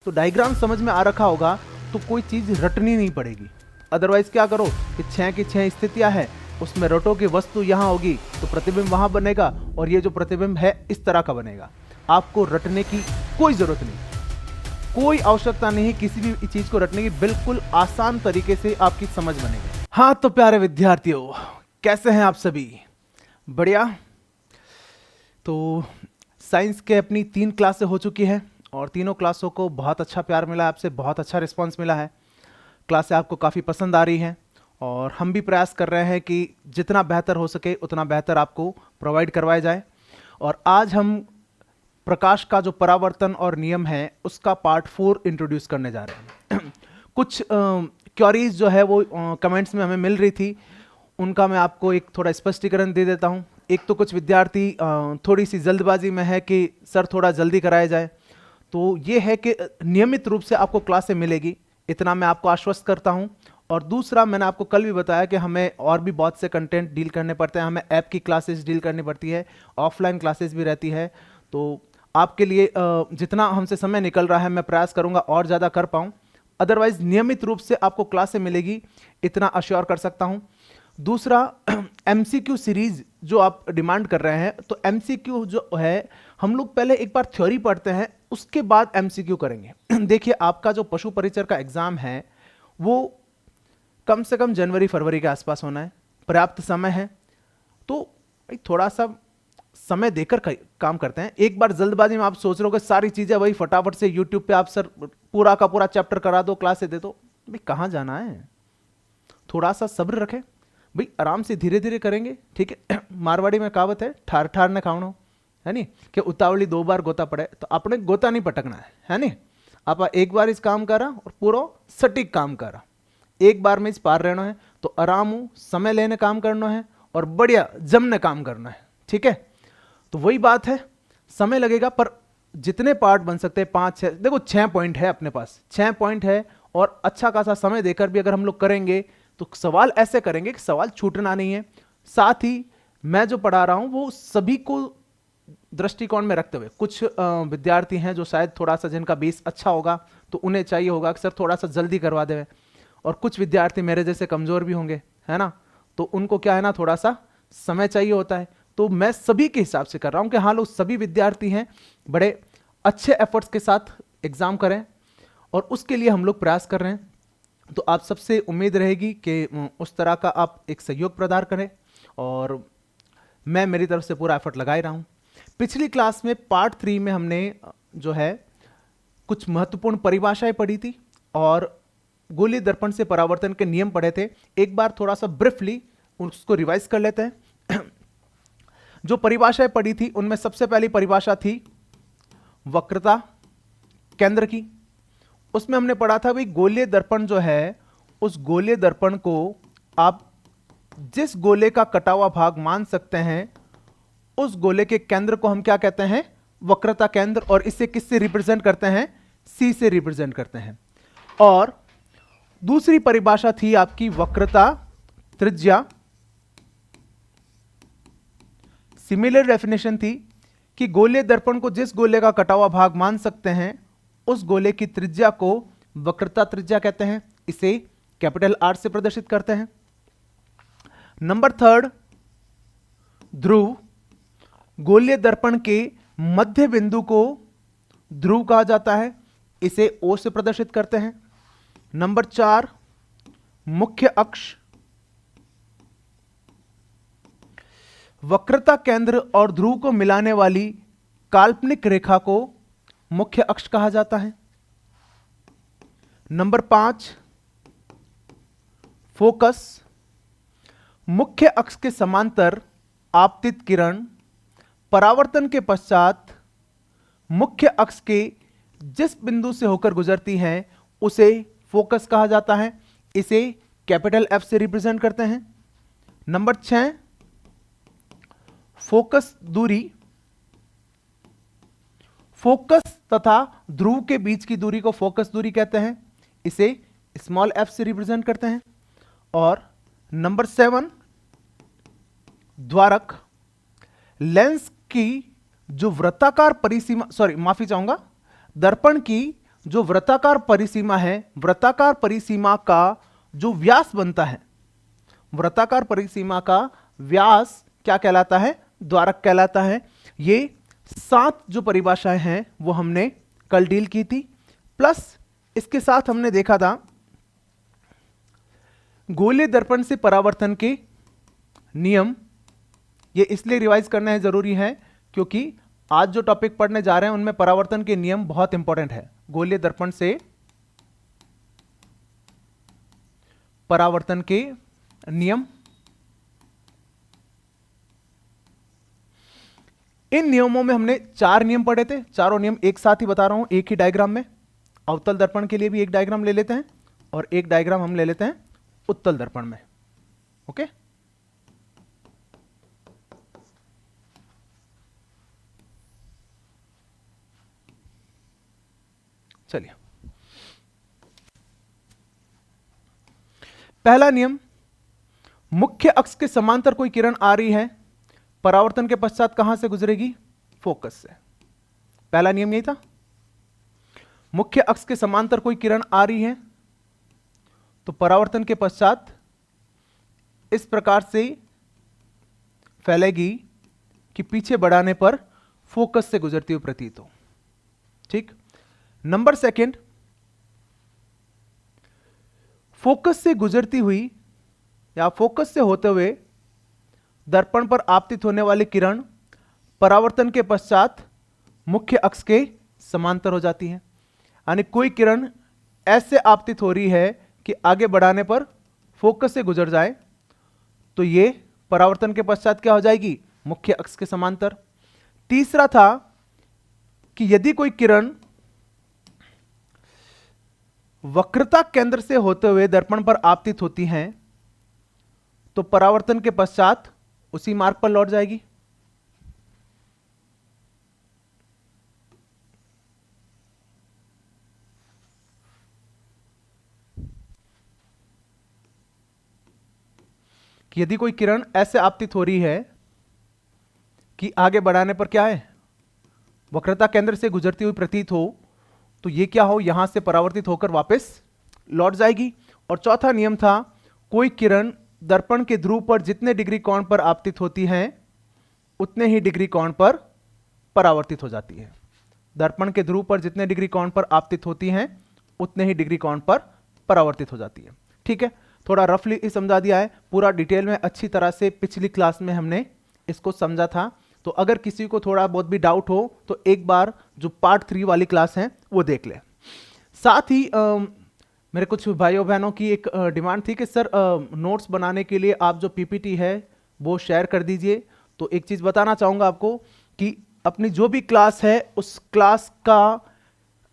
तो डायग्राम समझ में आ रखा होगा तो कोई चीज रटनी नहीं पड़ेगी। अदरवाइज क्या करो कि 6 की 6 स्थितियां है, उसमें रटो की वस्तु यहां होगी तो प्रतिबिंब वहां बनेगा और ये जो प्रतिबिंब है इस तरह का बनेगा। आपको रटने की कोई जरूरत नहीं, कोई आवश्यकता नहीं किसी भी चीज को रटने की, बिल्कुल आसान तरीके से आपकी समझ बनेगी। हाँ तो प्यारे विद्यार्थियों, कैसे हैं आप सभी? बढ़िया। तो साइंस के अपनी 3 क्लासें हो चुकी हैं और तीनों क्लासों को बहुत अच्छा प्यार मिला, आपसे बहुत अच्छा रिस्पांस मिला है। क्लासें आपको काफ़ी पसंद आ रही हैं और हम भी प्रयास कर रहे हैं कि जितना बेहतर हो सके उतना बेहतर आपको प्रोवाइड करवाया जाए। और आज हम प्रकाश का जो परावर्तन और नियम है उसका पार्ट 4 इंट्रोड्यूस करने जा रहे हैं। कुछ क्वेरीज जो है वो कमेंट्स में हमें मिल रही थी, उनका मैं आपको एक थोड़ा स्पष्टीकरण दे देता हूं। एक तो कुछ विद्यार्थी थोड़ी सी जल्दबाजी में है कि सर थोड़ा जल्दी कराया जाए, तो ये है कि नियमित रूप से आपको क्लासें मिलेगी, इतना मैं आपको आश्वस्त करता हूं। और दूसरा, मैंने आपको कल भी बताया कि हमें और भी बहुत से कंटेंट डील करने पड़ते हैं, हमें ऐप की क्लासेस डील करनी पड़ती है, ऑफलाइन क्लासेस भी रहती है। तो आपके लिए जितना हमसे समय निकल रहा है मैं प्रयास करूंगा और ज़्यादा कर पाऊँ। अदरवाइज नियमित रूप से आपको क्लासें मिलेगी, इतना अश्योर कर सकता हूं। दूसरा, एमसीक्यू सीरीज जो आप डिमांड कर रहे हैं, तो एमसीक्यू जो है हम लोग पहले एक बार थ्योरी पढ़ते हैं, उसके बाद एमसीक्यू करेंगे। देखिए, आपका जो पशु परिचर का एग्जाम है वो कम से कम जनवरी फरवरी के आसपास होना है, पर्याप्त समय है। तो भाई थोड़ा सा समय देकर काम करते हैं। एक बार जल्दबाजी में आप सोच रहे हो कि सारी चीजें वही फटाफट से यूट्यूब पे आप सर पूरा का पूरा चैप्टर करा दो, क्लास दे दो, भाई कहाँ जाना है? थोड़ा सा सब्र रखें भाई, आराम से धीरे धीरे करेंगे, ठीक है। मारवाड़ी में कहावत है, ठार ठार ने खावनो, है नी, कि उतावली 2 बार गोता पड़े। तो अपने गोता नहीं पटकना है नी। आप एक बार इस काम करा और पूरा सटीक काम करा, एक बार में इस पार रहना है। तो आराम हो, समय लेने काम करना है और बढ़िया जमने काम करना है, ठीक है। तो वही बात है, समय लगेगा पर जितने पार्ट बन सकते हैं 5-6, देखो 6 पॉइंट है अपने पास, 6 पॉइंट है और अच्छा खासा समय देकर भी अगर हम लोग करेंगे तो सवाल ऐसे करेंगे कि सवाल छूटना नहीं है। साथ ही मैं जो पढ़ा रहा हूं वो सभी को दृष्टिकोण में रखते हुए, कुछ विद्यार्थी हैं जो शायद थोड़ा सा जिनका बेस अच्छा होगा तो उन्हें चाहिए होगा कि सर थोड़ा सा जल्दी करवा दें, और कुछ विद्यार्थी मेरे जैसे कमजोर भी होंगे, है ना, तो उनको क्या है ना, थोड़ा सा समय चाहिए होता है। तो मैं सभी के हिसाब से कर रहा हूं कि हाँ, लोग सभी विद्यार्थी हैं, बड़े अच्छे एफर्ट्स के साथ एग्जाम करें और उसके लिए हम लोग प्रयास कर रहे हैं। तो आप सबसे उम्मीद रहेगी कि उस तरह का आप एक सहयोग प्रदान करें और मैं मेरी तरफ से पूरा एफर्ट लगा ही रहा हूं। पिछली क्लास में पार्ट 3 में हमने जो है कुछ महत्वपूर्ण परिभाषाएं पढ़ी थी और गोलीय दर्पण से परावर्तन के नियम पढ़े थे। एक बार थोड़ा सा ब्रीफली उसको रिवाइज कर लेते हैं। जो परिभाषाएं पढ़ी थी उनमें सबसे पहली परिभाषा थी वक्रता केंद्र की। उसमें हमने पढ़ा था भाई, गोलीय दर्पण जो है उस गोलीय दर्पण को आप जिस गोले का कटा हुआ भाग मान सकते हैं उस गोले के केंद्र को हम क्या कहते हैं? वक्रता केंद्र। और इसे किससे रिप्रेजेंट करते हैं? सी से रिप्रेजेंट करते हैं। और दूसरी परिभाषा थी आपकी वक्रता त्रिज्या। सिमिलर डेफिनेशन थी कि गोलीय दर्पण को जिस गोले का कटा हुआ भाग मान सकते हैं उस गोले की त्रिज्या को वक्रता त्रिज्या कहते हैं, इसे कैपिटल आर से प्रदर्शित करते हैं। नंबर 3, ध्रुव। गोलीय दर्पण के मध्य बिंदु को ध्रुव कहा जाता है, इसे ओ से प्रदर्शित करते हैं। नंबर 4, मुख्य अक्ष। वक्रता केंद्र और ध्रुव को मिलाने वाली काल्पनिक रेखा को मुख्य अक्ष कहा जाता है। Number 5, focus. मुख्य अक्ष के समांतर आपतित किरण परावर्तन के पश्चात मुख्य अक्ष के जिस बिंदु से होकर गुजरती हैं उसे फोकस कहा जाता है, इसे कैपिटल एफ से रिप्रेजेंट करते हैं। नंबर 6, फोकस दूरी। फोकस तथा ध्रुव के बीच की दूरी को फोकस दूरी कहते हैं, इसे स्मॉल एफ से रिप्रेजेंट करते हैं। और नंबर 7, द्वारक। लेंस की जो वृत्ताकार परिसीमा, माफी चाहूंगा, दर्पण की जो वृत्ताकार परिसीमा है, वृत्ताकार परिसीमा का जो व्यास बनता है, वृत्ताकार परिसीमा का व्यास क्या कहलाता है? द्वारक कहलाता है। ये 7 जो परिभाषाएं हैं वो हमने कल डील की थी, प्लस इसके साथ हमने देखा था गोलीय दर्पण से परावर्तन के नियम। ये इसलिए रिवाइज करना है जरूरी है क्योंकि आज जो टॉपिक पढ़ने जा रहे हैं उनमें परावर्तन के नियम बहुत इंपॉर्टेंट है। गोलीय दर्पण से परावर्तन के नियम, इन नियमों में हमने 4 नियम पढ़े थे। चारों नियम एक साथ ही बता रहा हूं एक ही डायग्राम में। अवतल दर्पण के लिए भी एक डायग्राम ले लेते हैं और एक डायग्राम हम ले लेते हैं उत्तल दर्पण में। ओके, चलिए। पहला नियम, मुख्य अक्ष के समांतर कोई किरण आ रही है, परावर्तन के पश्चात कहां से गुजरेगी? फोकस से। पहला नियम यही था। मुख्य अक्ष के समांतर कोई किरण आ रही है तो परावर्तन के पश्चात इस प्रकार से फैलेगी कि पीछे बढ़ाने पर फोकस से गुजरती हुई प्रतीत हो। ठीक। नंबर सेकंड, फोकस से गुजरती हुई या फोकस से होते हुए दर्पण पर आपतित होने वाली किरण परावर्तन के पश्चात मुख्य अक्ष के समांतर हो जाती है। यानी कोई किरण ऐसे आपतित हो रही है कि आगे बढ़ाने पर फोकस से गुजर जाए तो ये परावर्तन के पश्चात क्या हो जाएगी? मुख्य अक्ष के समांतर। तीसरा था कि यदि कोई किरण वक्रता केंद्र से होते हुए दर्पण पर आपतित होती हैं तो परावर्तन के पश्चात उसी मार्ग पर लौट जाएगी। कि यदि कोई किरण ऐसे आपतित हो रही है कि आगे बढ़ाने पर क्या है? वक्रता केंद्र से गुजरती हुई प्रतीत हो, तो ये क्या हो? यहां से परावर्तित होकर वापस लौट जाएगी। और चौथा नियम था, कोई किरण दर्पण के ध्रुव पर जितने डिग्री कोण पर आपतित होती है उतने ही डिग्री कोण पर परावर्तित हो जाती है। दर्पण के ध्रुव पर जितने डिग्री कोण पर आपतित होती हैं उतने ही डिग्री कोण पर परावर्तित हो जाती है। ठीक है, थोड़ा रफली समझा दिया है, पूरा डिटेल में अच्छी तरह से पिछली क्लास में हमने इसको समझा था। तो अगर किसी को थोड़ा बहुत भी डाउट हो तो एक बार जो पार्ट 3 वाली क्लास है वो देख ले। साथ ही मेरे कुछ भाइयों बहनों की एक डिमांड थी कि सर नोट्स बनाने के लिए आप जो पीपीटी है वो शेयर कर दीजिए। तो एक चीज़ बताना चाहूँगा आपको कि अपनी जो भी क्लास है उस क्लास का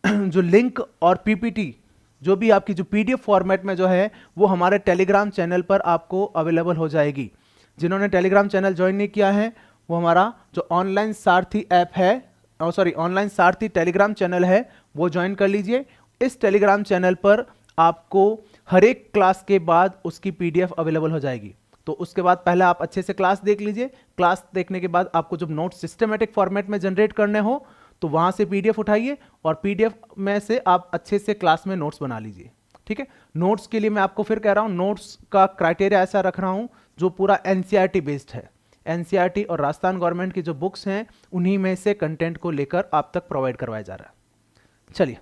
जो लिंक और पीपीटी जो भी आपकी जो पीडीएफ फॉर्मेट में जो है वो हमारे टेलीग्राम चैनल पर आपको अवेलेबल हो जाएगी। जिन्होंने टेलीग्राम चैनल ज्वाइन नहीं किया है वो हमारा जो ऑनलाइन सारथी ऐप है, ऑनलाइन सारथी टेलीग्राम चैनल है वो ज्वाइन कर लीजिए। इस टेलीग्राम चैनल पर आपको हर एक क्लास के बाद उसकी पीडीएफ अवेलेबल हो जाएगी। तो उसके बाद पहले आप अच्छे से क्लास देख लीजिए। क्लास देखने के बाद आपको जब नोट सिस्टमेटिक फॉर्मेट में जनरेट करने हो तो वहां से पीडीएफ उठाइए और पीडीएफ में से आप अच्छे से क्लास में नोट्स बना लीजिए। ठीक है, नोट्स के लिए मैं आपको फिर कह रहा हूं, नोट्स का क्राइटेरिया ऐसा रख रहा हूं जो पूरा एनसीईआरटी बेस्ड है। एनसीईआरटी और राजस्थान गवर्नमेंट की जो बुक्स हैं उन्हीं में से कंटेंट को लेकर आप तक प्रोवाइड करवाया जा रहा है। चलिए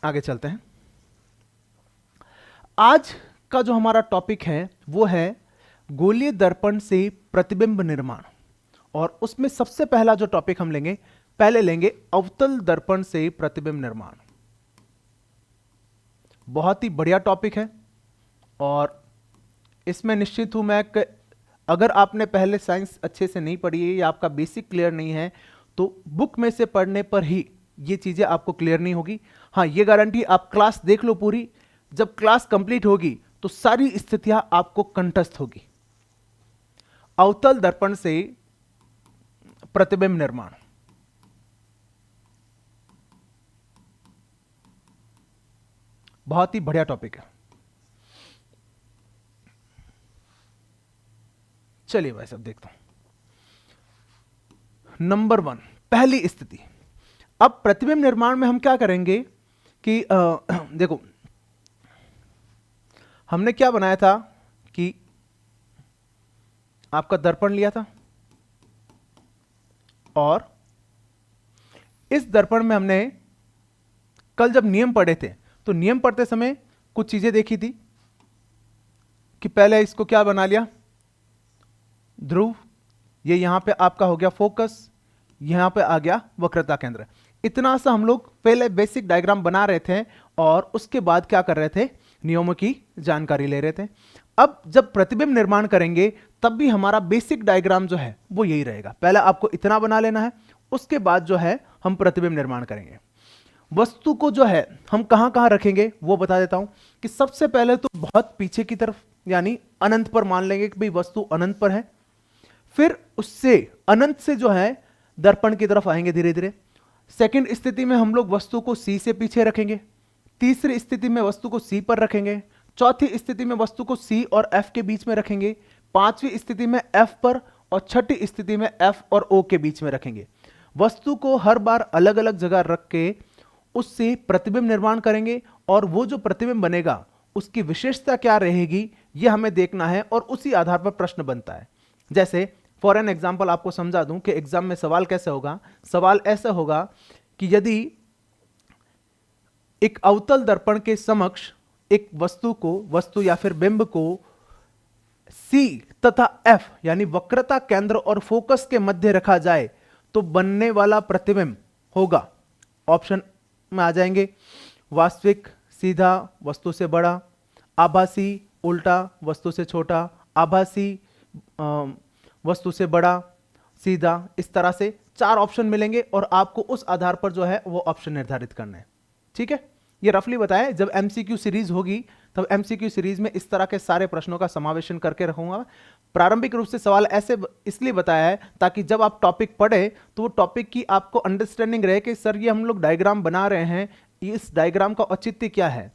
आगे चलते हैं। आज का जो हमारा टॉपिक है वो है गोलीय दर्पण से प्रतिबिंब निर्माण, और उसमें सबसे पहला जो टॉपिक हम लेंगे, पहले लेंगे अवतल दर्पण से प्रतिबिंब निर्माण। बहुत ही बढ़िया टॉपिक है और इसमें निश्चित हूं मैं कि अगर आपने पहले साइंस अच्छे से नहीं पढ़ी है या आपका बेसिक क्लियर नहीं है तो बुक में से पढ़ने पर ही ये चीजें आपको क्लियर नहीं होगी। हाँ, ये गारंटी, आप क्लास देख लो पूरी, जब क्लास कंप्लीट होगी तो सारी स्थितियां आपको कंठस्थ होगी। अवतल दर्पण से प्रतिबिंब निर्माण, बहुत ही बढ़िया टॉपिक है। चलिए भाई साहब देखता हूं। नंबर 1, पहली स्थिति, अब प्रतिबिंब निर्माण में हम क्या करेंगे कि देखो, हमने क्या बनाया था कि आपका दर्पण लिया था और इस दर्पण में हमने कल जब नियम पढ़े थे तो नियम पढ़ते समय कुछ चीजें देखी थी कि पहले इसको क्या बना लिया, ध्रुव, ये यहां पे आपका हो गया फोकस, यहां पे आ गया वक्रता केंद्र। इतना सा हम लोग पहले बेसिक डायग्राम बना रहे थे और उसके बाद क्या कर रहे थे, नियमों की जानकारी ले रहे थे। अब जब प्रतिबिंब निर्माण करेंगे तब भी हमारा बेसिक डायग्राम जो है वो यही रहेगा। पहले आपको इतना बना लेना है, उसके बाद जो है हम प्रतिबिंब निर्माण करेंगे। वस्तु को जो है हम कहां कहां रखेंगे वो बता देता हूं कि सबसे पहले तो बहुत पीछे की तरफ यानी अनंत पर मान लेंगे कि भाई वस्तु अनंत पर है, फिर उससे अनंत से जो है दर्पण की तरफ आएंगे धीरे धीरे। सेकंड स्थिति में हम लोग वस्तु को सी से पीछे रखेंगे, तीसरी स्थिति में वस्तु को सी पर रखेंगे, चौथी स्थिति में वस्तु को सी और एफ के बीच में रखेंगे, पांचवी स्थिति में एफ पर और छठी स्थिति में एफ और ओ के बीच में रखेंगे। वस्तु को हर बार अलग अलग जगह रख के उससे प्रतिबिंब निर्माण करेंगे और वो जो प्रतिबिंब बनेगा उसकी विशेषता क्या रहेगी ये हमें देखना है और उसी आधार पर प्रश्न बनता है। जैसे फॉर एन एग्जाम्पल आपको समझा दूं कि एग्जाम में सवाल कैसे होगा। सवाल ऐसा होगा कि यदि एक अवतल दर्पण के समक्ष एक वस्तु या फिर बिंब को सी तथा एफ यानी वक्रता केंद्र और फोकस के मध्य रखा जाए तो बनने वाला प्रतिबिंब होगा, ऑप्शन में आ जाएंगे, वास्तविक सीधा वस्तु से बड़ा, आभासी उल्टा वस्तु से छोटा, आभासी वस्तु से बड़ा, सीधा। इस तरह से 4 ऑप्शन मिलेंगे और आपको उस आधार पर जो है वो ऑप्शन निर्धारित करना है। ठीक है, ये रफली बताएं, जब एमसीक्यू सीरीज होगी तब एमसीक्यू सीरीज में इस तरह के सारे प्रश्नों का समावेशन करके रखूंगा। प्रारंभिक रूप से सवाल ऐसे इसलिए बताया है ताकि जब आप टॉपिक पढ़े तो वो टॉपिक की आपको अंडरस्टैंडिंग रहे कि सर ये हम लोग डायग्राम बना रहे हैं, इस डायग्राम का औचित्य क्या है,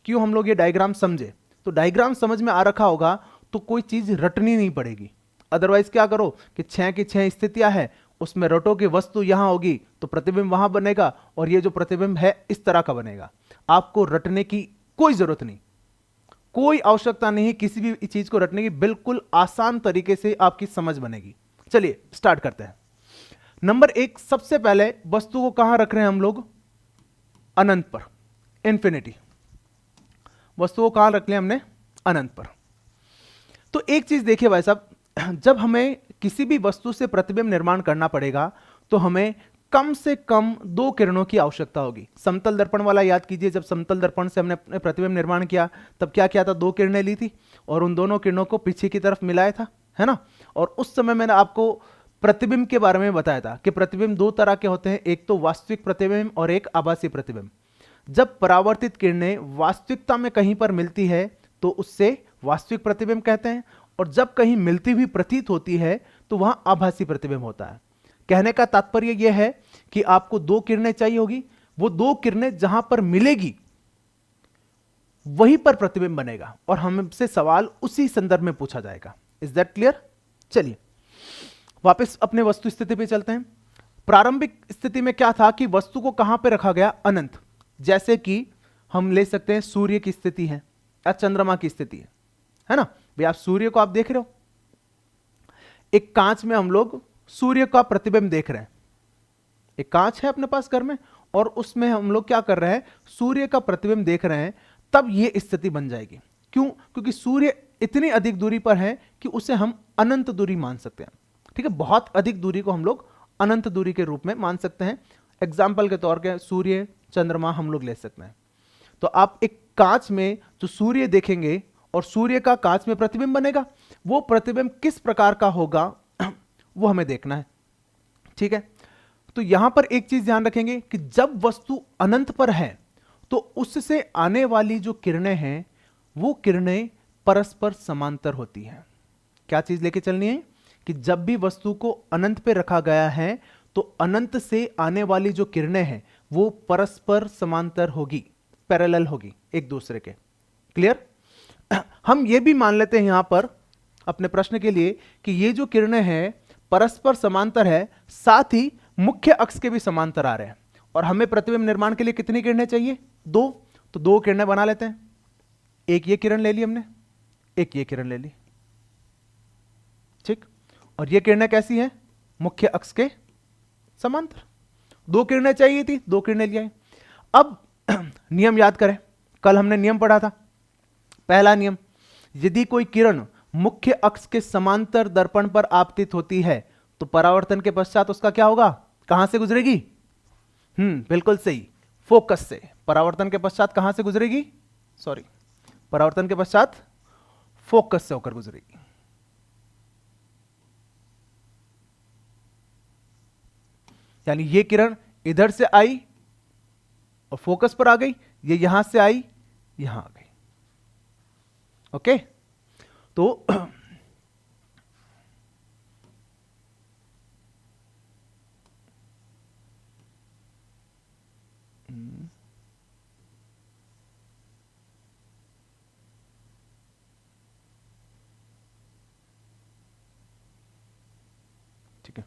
क्यों हम लोग ये डायग्राम समझे। तो डायग्राम समझ में आ रखा होगा तो कोई चीज रटनी नहीं पड़ेगी। अदरवाइज क्या करो कि 6 की 6 स्थितियां हैं, उसमें रटो की वस्तु यहां होगी तो प्रतिबिंब वहां बनेगा और ये जो प्रतिबिंब है इस तरह का बनेगा। आपको रटने की कोई जरूरत नहीं, कोई आवश्यकता नहीं किसी भी चीज को रटने की, बिल्कुल आसान तरीके से आपकी समझ बनेगी। चलिए स्टार्ट करते हैं। नंबर 1, सबसे पहले वस्तु को कहां रख रहे हैं हम लोग, अनंत पर, इंफिनिटी। वस्तु को कहां रख लिया हमने, अनंत पर। तो एक चीज देखिए भाई साहब, जब हमें किसी भी वस्तु से प्रतिबिंब निर्माण करना पड़ेगा तो हमें कम से कम 2 किरणों की आवश्यकता होगी। समतल दर्पण वाला याद कीजिए, जब समतल दर्पण से हमने प्रतिबिंब निर्माण किया तब क्या किया था, 2 किरणें ली थी और उन दोनों किरणों को पीछे की तरफ मिलाया था, है ना। और उस समय मैंने आपको प्रतिबिंब के बारे में बताया था कि प्रतिबिंब 2 तरह के होते हैं, एक तो वास्तविक प्रतिबिंब और एक आभासी प्रतिबिंब। जब परावर्तित किरणें वास्तविकता में कहीं पर मिलती है तो उससे वास्तविक प्रतिबिंब कहते हैं, और जब कहीं मिलती हुई प्रतीत होती है तो वहां आभासी प्रतिबिंब होता है। कहने का तात्पर्य यह है कि आपको 2 किरणें चाहिए होगी, वो 2 किरणें जहां पर मिलेगी वहीं पर प्रतिबिंब बनेगा और हमसे सवाल उसी संदर्भ में पूछा जाएगा। Is that clear. चलिए वापस अपने वस्तु स्थिति पे चलते हैं। प्रारंभिक स्थिति में क्या था कि वस्तु को कहां पे रखा गया, अनंत। जैसे कि हम ले सकते हैं सूर्य की स्थिति है या चंद्रमा की स्थिति है ना। भाई आप सूर्य को आप देख रहे हो, एक कांच में हम लोग सूर्य का प्रतिबिंब देख रहे हैं। एक कांच है अपने पास घर में और उसमें हम लोग क्या कर रहे हैं, सूर्य का प्रतिबिंब देख रहे हैं, तब ये स्थिति बन जाएगी। क्यों, क्योंकि सूर्य इतनी अधिक दूरी पर है कि उसे हम अनंत दूरी मान सकते हैं। ठीक है, बहुत अधिक दूरी को हम लोग अनंत दूरी के रूप में मान सकते हैं। एग्जाम्पल के तौर पर सूर्य चंद्रमा हम लोग ले सकते हैं। तो आप एक कांच में जो सूर्य देखेंगे और सूर्य का कांच में प्रतिबिंब बनेगा, वो प्रतिबिंब किस प्रकार का होगा वो हमें देखना है। ठीक है, तो यहां पर एक चीज ध्यान रखेंगे कि जब वस्तु अनंत पर है तो उससे आने वाली जो किरणें हैं वो किरणें परस्पर समांतर होती हैं। क्या चीज लेके चलनी है कि जब भी वस्तु को अनंत पे रखा गया है तो अनंत से आने वाली जो किरणें हैं वो परस्पर समांतर होगी, पैरेलल होगी एक दूसरे के। क्लियर। हम ये भी मान लेते हैं यहां पर अपने प्रश्न के लिए कि ये जो किरणें हैं परस्पर समांतर है, साथ ही मुख्य अक्ष के भी समांतर आ रहे हैं। और हमें प्रतिबिंब निर्माण के लिए कितनी किरणें चाहिए? 2। तो 2 किरणें बना लेते हैं। एक ये किरण ले ली हमने, एक ये किरण ले ली, ठीक। और ये किरणें कैसी हैं? मुख्य अक्ष के समांतर। 2 किरणें चाहिए थी, 2 किरणें ले आई। अब नियम याद करें, कल हमने नियम पढ़ा था। पहला नियम, यदि कोई किरण मुख्य अक्ष के समांतर दर्पण पर आपतित होती है तो परावर्तन के पश्चात उसका क्या होगा? कहां से गुजरेगी? बिल्कुल सही, फोकस से। परावर्तन के पश्चात कहां से गुजरेगी? सॉरी, परावर्तन के पश्चात फोकस से होकर गुजरेगी। यानी ये किरण इधर से आई और फोकस पर आ गई, ये यहां से आई, यहां आ गई। ओके, तो ठीक है,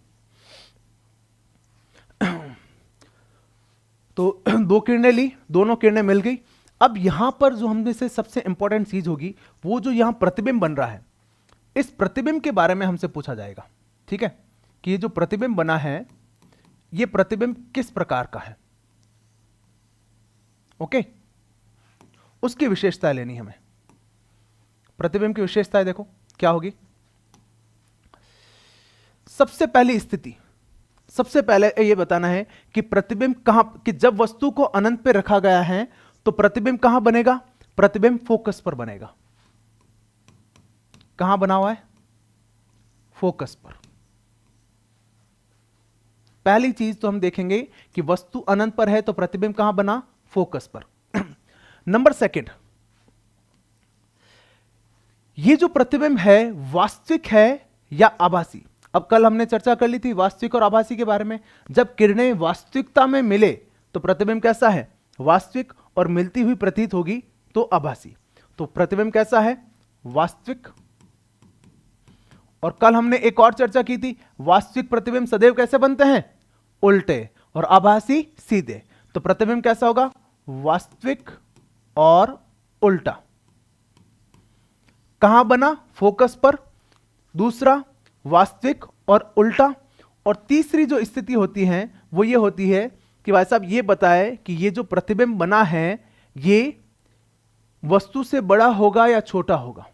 तो 2 किरणें ली, दोनों किरणें मिल गई। अब यहां पर जो हमने से सबसे इंपॉर्टेंट चीज होगी, वो जो यहां प्रतिबिंब बन रहा है, इस प्रतिबिंब के बारे में हमसे पूछा जाएगा, ठीक है, कि ये जो प्रतिबिंब बना है, ये प्रतिबिंब किस प्रकार का है। ओके, उसकी विशेषताएं लेनी हमें। प्रतिबिंब की विशेषताएं देखो क्या होगी। सबसे पहली स्थिति, सबसे पहले यह बताना है कि प्रतिबिंब कहां, कि जब वस्तु को अनंत पे रखा गया है तो प्रतिबिंब कहां बनेगा? प्रतिबिंब फोकस पर बनेगा। कहां बना हुआ है? फोकस पर। पहली चीज तो हम देखेंगे कि वस्तु अनंत पर है तो प्रतिबिंब कहां बना? फोकस पर। नंबर सेकंड, ये जो प्रतिबिंब है वास्तविक है या आभासी? अब कल हमने चर्चा कर ली थी वास्तविक और आभासी के बारे में। जब किरणें वास्तविकता में मिले तो प्रतिबिंब कैसा है? वास्तविक, और मिलती हुई प्रतीत होगी तो आभासी। तो प्रतिबिंब कैसा है? वास्तविक। और कल हमने एक और चर्चा की थी, वास्तविक प्रतिबिंब सदैव कैसे बनते हैं? उल्टे, और आभासी सीधे। तो प्रतिबिंब कैसा होगा? वास्तविक और उल्टा। कहां बना? फोकस पर। दूसरा, वास्तविक और उल्टा। और तीसरी जो स्थिति होती है वो ये होती है कि भाई साहब ये बताए कि ये जो प्रतिबिंब बना है ये वस्तु से बड़ा होगा या छोटा होगा।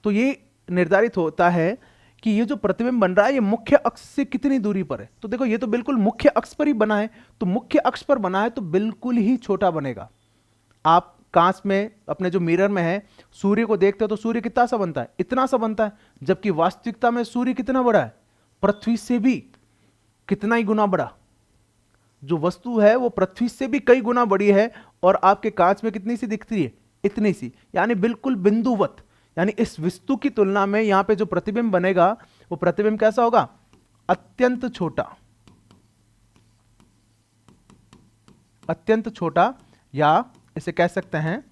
तो ये निर्धारित होता है कि ये जो प्रतिबिंब बन रहा है ये मुख्य अक्ष से कितनी दूरी पर है। तो देखो ये तो बिल्कुल मुख्य अक्ष पर ही बना है, तो मुख्य अक्ष पर बना है तो बिल्कुल ही छोटा बनेगा। आप कांच में अपने जो मिरर में है सूर्य को देखते हो तो सूर्य कितना सा बनता है? इतना सा बनता है, जबकि वास्तविकता में सूर्य कितना बड़ा है? पृथ्वी से भी कितना ही गुना बड़ा। जो वस्तु है वो पृथ्वी से भी कई गुना बड़ी है और आपके कांच में कितनी सी दिखती है? इतनी सी, यानी बिल्कुल बिंदुवत। यानी इस वस्तु की तुलना में यहां पे जो प्रतिबिंब बनेगा वो प्रतिबिंब कैसा होगा? अत्यंत छोटा, अत्यंत छोटा, या इसे कह सकते हैं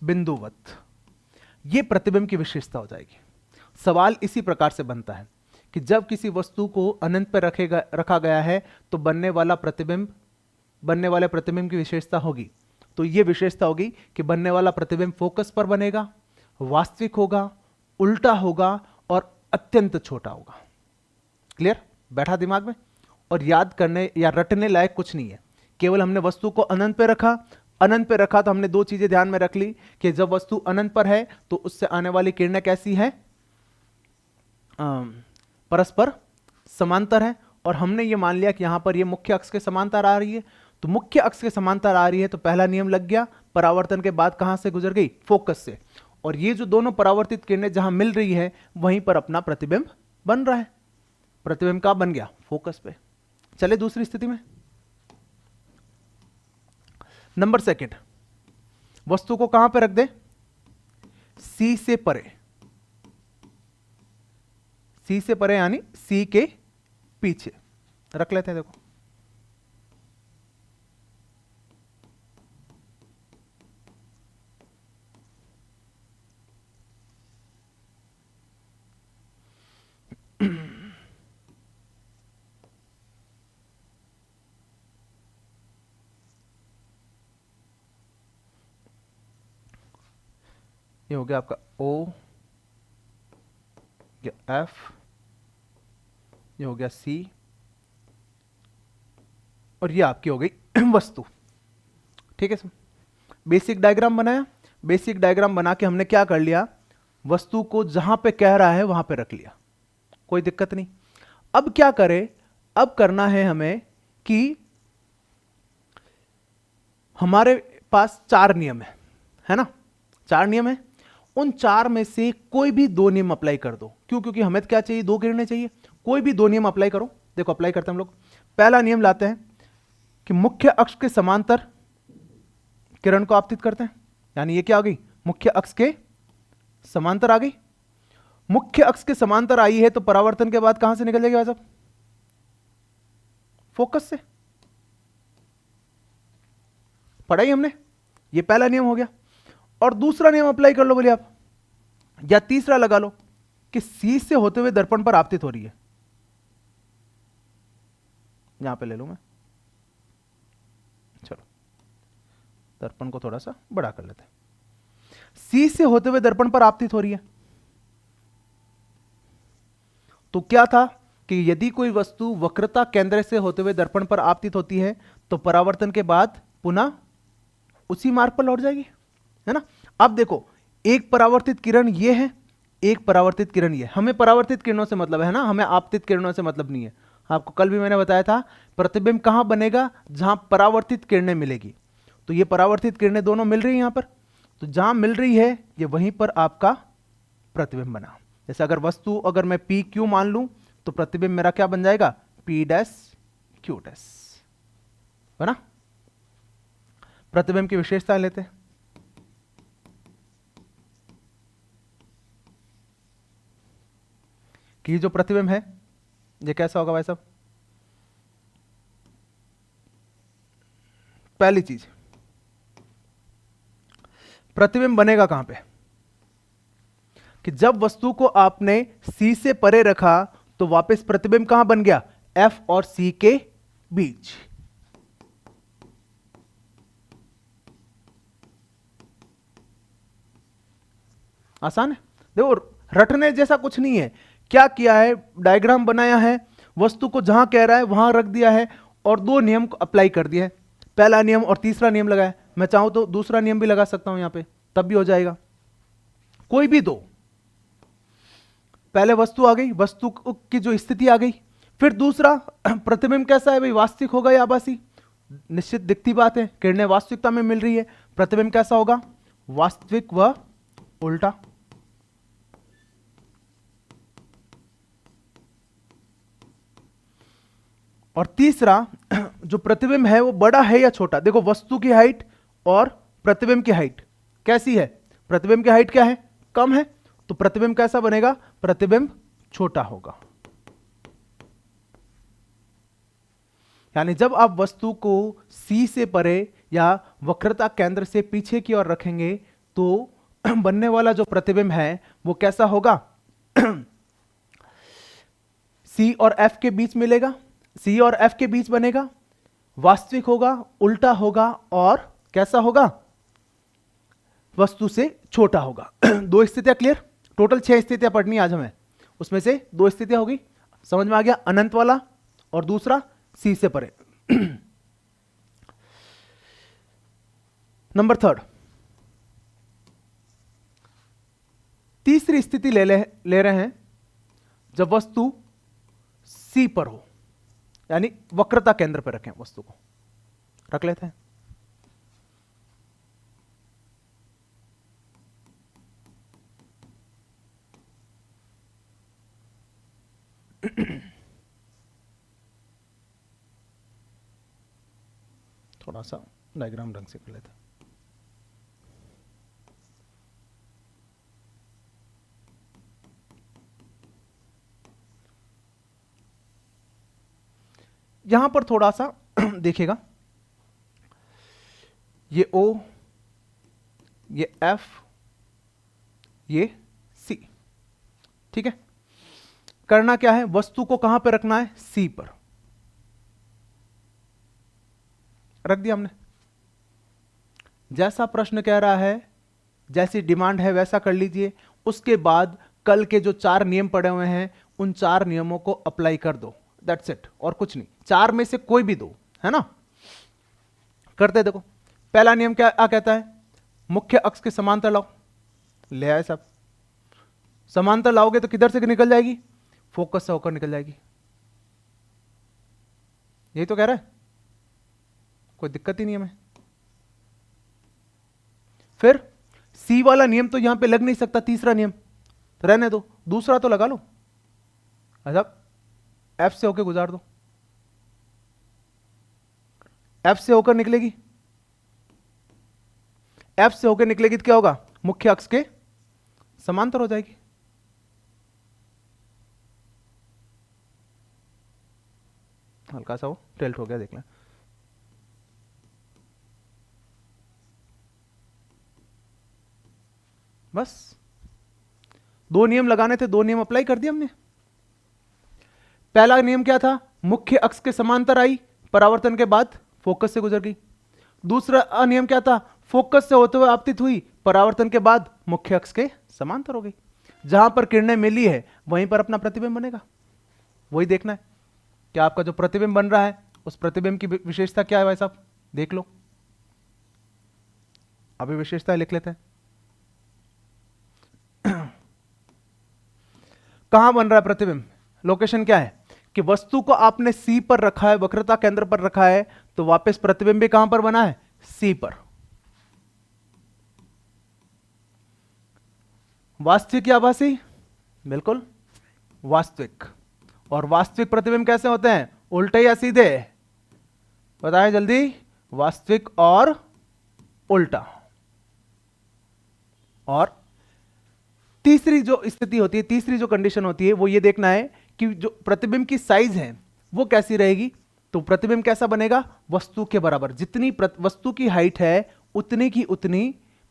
बिंदुवत। यह प्रतिबिंब की विशेषता हो जाएगी। सवाल इसी प्रकार से बनता है कि जब किसी वस्तु को अनंत पर रखा गया है तो बनने वाले प्रतिबिंब की विशेषता होगी। तो यह विशेषता होगी कि बनने वाला प्रतिबिंब फोकस पर बनेगा, वास्तविक होगा, उल्टा होगा और अत्यंत छोटा होगा। क्लियर? बैठा दिमाग में? और याद करने या रटने लायक कुछ नहीं है, केवल हमने वस्तु को अनंत पे रखा। अनंत पे रखा तो हमने 2 चीजें ध्यान में रख ली कि जब वस्तु अनंत पर है तो उससे आने वाली किरणें कैसी है? परस्पर समांतर है। और हमने ये मान लिया कि यहां पर ये मुख्य अक्ष के समांतर आ रही है, तो मुख्य अक्ष के समांतर आ रही है तो पहला नियम लग गया। परावर्तन के बाद कहां से गुजर गई? फोकस से। और ये जो दोनों परावर्तित किरणें जहां मिल रही है वहीं पर अपना प्रतिबिंब बन रहा है। प्रतिबिंब कहां बन गया? फोकस पे। चले दूसरी स्थिति में। नंबर सेकंड, वस्तु को कहां पे रख दे? सी से परे। सी से परे यानी सी के पीछे रख लेते हैं। देखो ये हो गया आपका O, ये F, ये हो गया C, और ये आपकी हो गई वस्तु। ठीक है सर, बेसिक डायग्राम बनाया। बेसिक डायग्राम बना के हमने क्या कर लिया, वस्तु को जहां पे कह रहा है वहां पे रख लिया, कोई दिक्कत नहीं। अब क्या करें, अब करना है हमें कि हमारे पास 4 नियम है ना, 4 नियम है, उन 4 में से कोई भी 2 नियम अप्लाई कर दो। क्यों? क्योंकि हमें क्या चाहिए, 2 किरणें चाहिए, कोई भी 2 नियम अप्लाई करो। देखो अप्लाई करते हैं हम लोग। पहला नियम लाते हैं कि मुख्य अक्ष के समांतर किरण को आपतित करते हैं, यानी ये क्या आ गई, मुख्य अक्ष के समांतर आ गई। मुख्य अक्ष के समांतर आई है तो परावर्तन के बाद कहां से निकल जाएगी भाई साहब, फोकस से। पढ़ाई हमने, ये पहला नियम हो गया। और दूसरा नियम अप्लाई कर लो बोलिए आप, या तीसरा लगा लो कि सी से होते हुए दर्पण पर आपतित हो रही है। यहां पे ले लूं मैं, चलो दर्पण को थोड़ा सा बड़ा कर लेते हैं। सी से होते हुए दर्पण पर आपतित हो रही है, तो क्या था कि यदि कोई वस्तु वक्रता केंद्र से होते हुए दर्पण पर आपतित होती है तो परावर्तन के बाद पुनः उसी मार्ग पर लौट जाएगी, है ना। अब देखो, एक परावर्तित किरण ये है, एक परावर्तित किरण ये। हमें परावर्तित किरणों से मतलब है ना, हमें आपतित किरणों से मतलब नहीं है। आपको कल भी मैंने बताया था, प्रतिबिंब कहां बनेगा, जहां परावर्तित किरणें मिलेगी। तो ये परावर्तित किरणें दोनों मिल रही है यहां पर, तो जहां मिल रही है ये वहीं पर आपका प्रतिबिंब बना। जैसे अगर वस्तु अगर मैं पी क्यू मान लूं तो प्रतिबिंब मेरा क्या बन जाएगा, पी डैश क्यू डैश, बना। प्रतिबिंब की विशेषताएं लेते हैं। कि जो प्रतिबिंब है ये कैसा होगा भाई साहब, पहली चीज प्रतिबिंब बनेगा कहां पे, कि जब वस्तु को आपने सी से परे रखा तो वापस प्रतिबिंब कहां बन गया, एफ और सी के बीच। आसान है, देखो रटने जैसा कुछ नहीं है। क्या किया है, डायग्राम बनाया है, वस्तु को जहां कह रहा है वहां रख दिया है और 2 नियम को अप्लाई कर दिया है। पहला नियम और तीसरा नियम लगाया, मैं चाहूं तो दूसरा नियम भी लगा सकता हूं यहां पे, तब भी हो जाएगा, कोई भी 2। पहले वस्तु आ गई, वस्तु की जो स्थिति आ गई, फिर दूसरा प्रतिबिंब कैसा है भाई, वास्तविक होगा या आभासी। निश्चित दिखती बात है, किरणें वास्तविकता में मिल रही है, प्रतिबिंब कैसा होगा, वास्तविक व उल्टा। और तीसरा जो प्रतिबिंब है वो बड़ा है या छोटा। देखो वस्तु की हाइट और प्रतिबिंब की हाइट कैसी है, प्रतिबिंब की हाइट क्या है, कम है, तो प्रतिबिंब कैसा बनेगा, प्रतिबिंब छोटा होगा। यानी जब आप वस्तु को सी से परे या वक्रता केंद्र से पीछे की ओर रखेंगे तो बनने वाला जो प्रतिबिंब है वो कैसा होगा, सी और एफ के बीच मिलेगा, सी और एफ के बीच बनेगा, वास्तविक होगा, उल्टा होगा और कैसा होगा, वस्तु से छोटा होगा। 2 स्थितियां क्लियर, टोटल 6 स्थितियां पढ़नी आज हमें, उसमें से 2 स्थितियां होगी, समझ में आ गया, अनंत वाला और दूसरा सी से परे। नंबर 3, तीसरी स्थिति ले रहे हैं जब वस्तु सी पर हो, यानी वक्रता केंद्र पर रखें, वस्तु को रख लेते हैं। थोड़ा सा डायग्राम ढंग से कर लेते हैं। यहां पर थोड़ा सा देखिएगा, ये O, ये F, ये C, ठीक है। करना क्या है, वस्तु को कहां पर रखना है, C पर रख दिया हमने। जैसा प्रश्न कह रहा है जैसी डिमांड है वैसा कर लीजिए, उसके बाद कल के जो 4 नियम पड़े हुए हैं उन 4 नियमों को अप्लाई कर दो, दैट्स इट, और कुछ नहीं। 4 में से कोई भी दो, है ना। करते देखो, पहला नियम क्या कहता है, मुख्य अक्ष के समांतर लाओ, ले आए सब। समांतर लाओगे तो किधर से निकल जाएगी, फोकस से होकर निकल जाएगी, यही तो कह रहा है, कोई दिक्कत ही नहीं हमें। फिर सी वाला नियम तो यहां पे लग नहीं सकता, तीसरा नियम तो रहने दो, दूसरा तो लगा लो। अच्छा, एफ से होकर गुजार दो, एफ से होकर निकलेगी, एफ से होकर निकलेगी तो क्या होगा, मुख्य अक्ष के समांतर हो जाएगी। हल्का सा वो टिल्ट हो गया, देख लें। बस 2 नियम लगाने थे, 2 नियम अप्लाई कर दिए हमने। पहला नियम क्या था, मुख्य अक्ष के समांतर आई, परावर्तन के बाद फोकस से गुजर गई। दूसरा नियम क्या था, फोकस से होते हुए आपतित हुई, परावर्तन के बाद मुख्य अक्ष के समांतर हो गई। जहां पर किरणें मिली है वहीं पर अपना प्रतिबिंब बनेगा, वही देखना है कि आपका जो प्रतिबिंब बन रहा है उस प्रतिबिंब की विशेषता क्या है भाई साहब, देख लो। अभी विशेषता लिख लेते हैं। कहां बन रहा है प्रतिबिंब, लोकेशन क्या है कि वस्तु को आपने सी पर रखा है, वक्रता केंद्र पर रखा है, तो वापस प्रतिबिंब भी कहां पर बना है, सी पर। वास्तविक या आभासी, बिल्कुल वास्तविक। और वास्तविक प्रतिबिंब कैसे होते हैं, उल्टे या सीधे, बताएं जल्दी, वास्तविक और उल्टा। और तीसरी जो स्थिति होती है, तीसरी जो कंडीशन होती है वो ये देखना है कि जो प्रतिबिंब की साइज है वो कैसी रहेगी। तो प्रतिबिंब कैसा बनेगा, वस्तु के बराबर, जितनी वस्तु की हाइट है उतनी की उतनी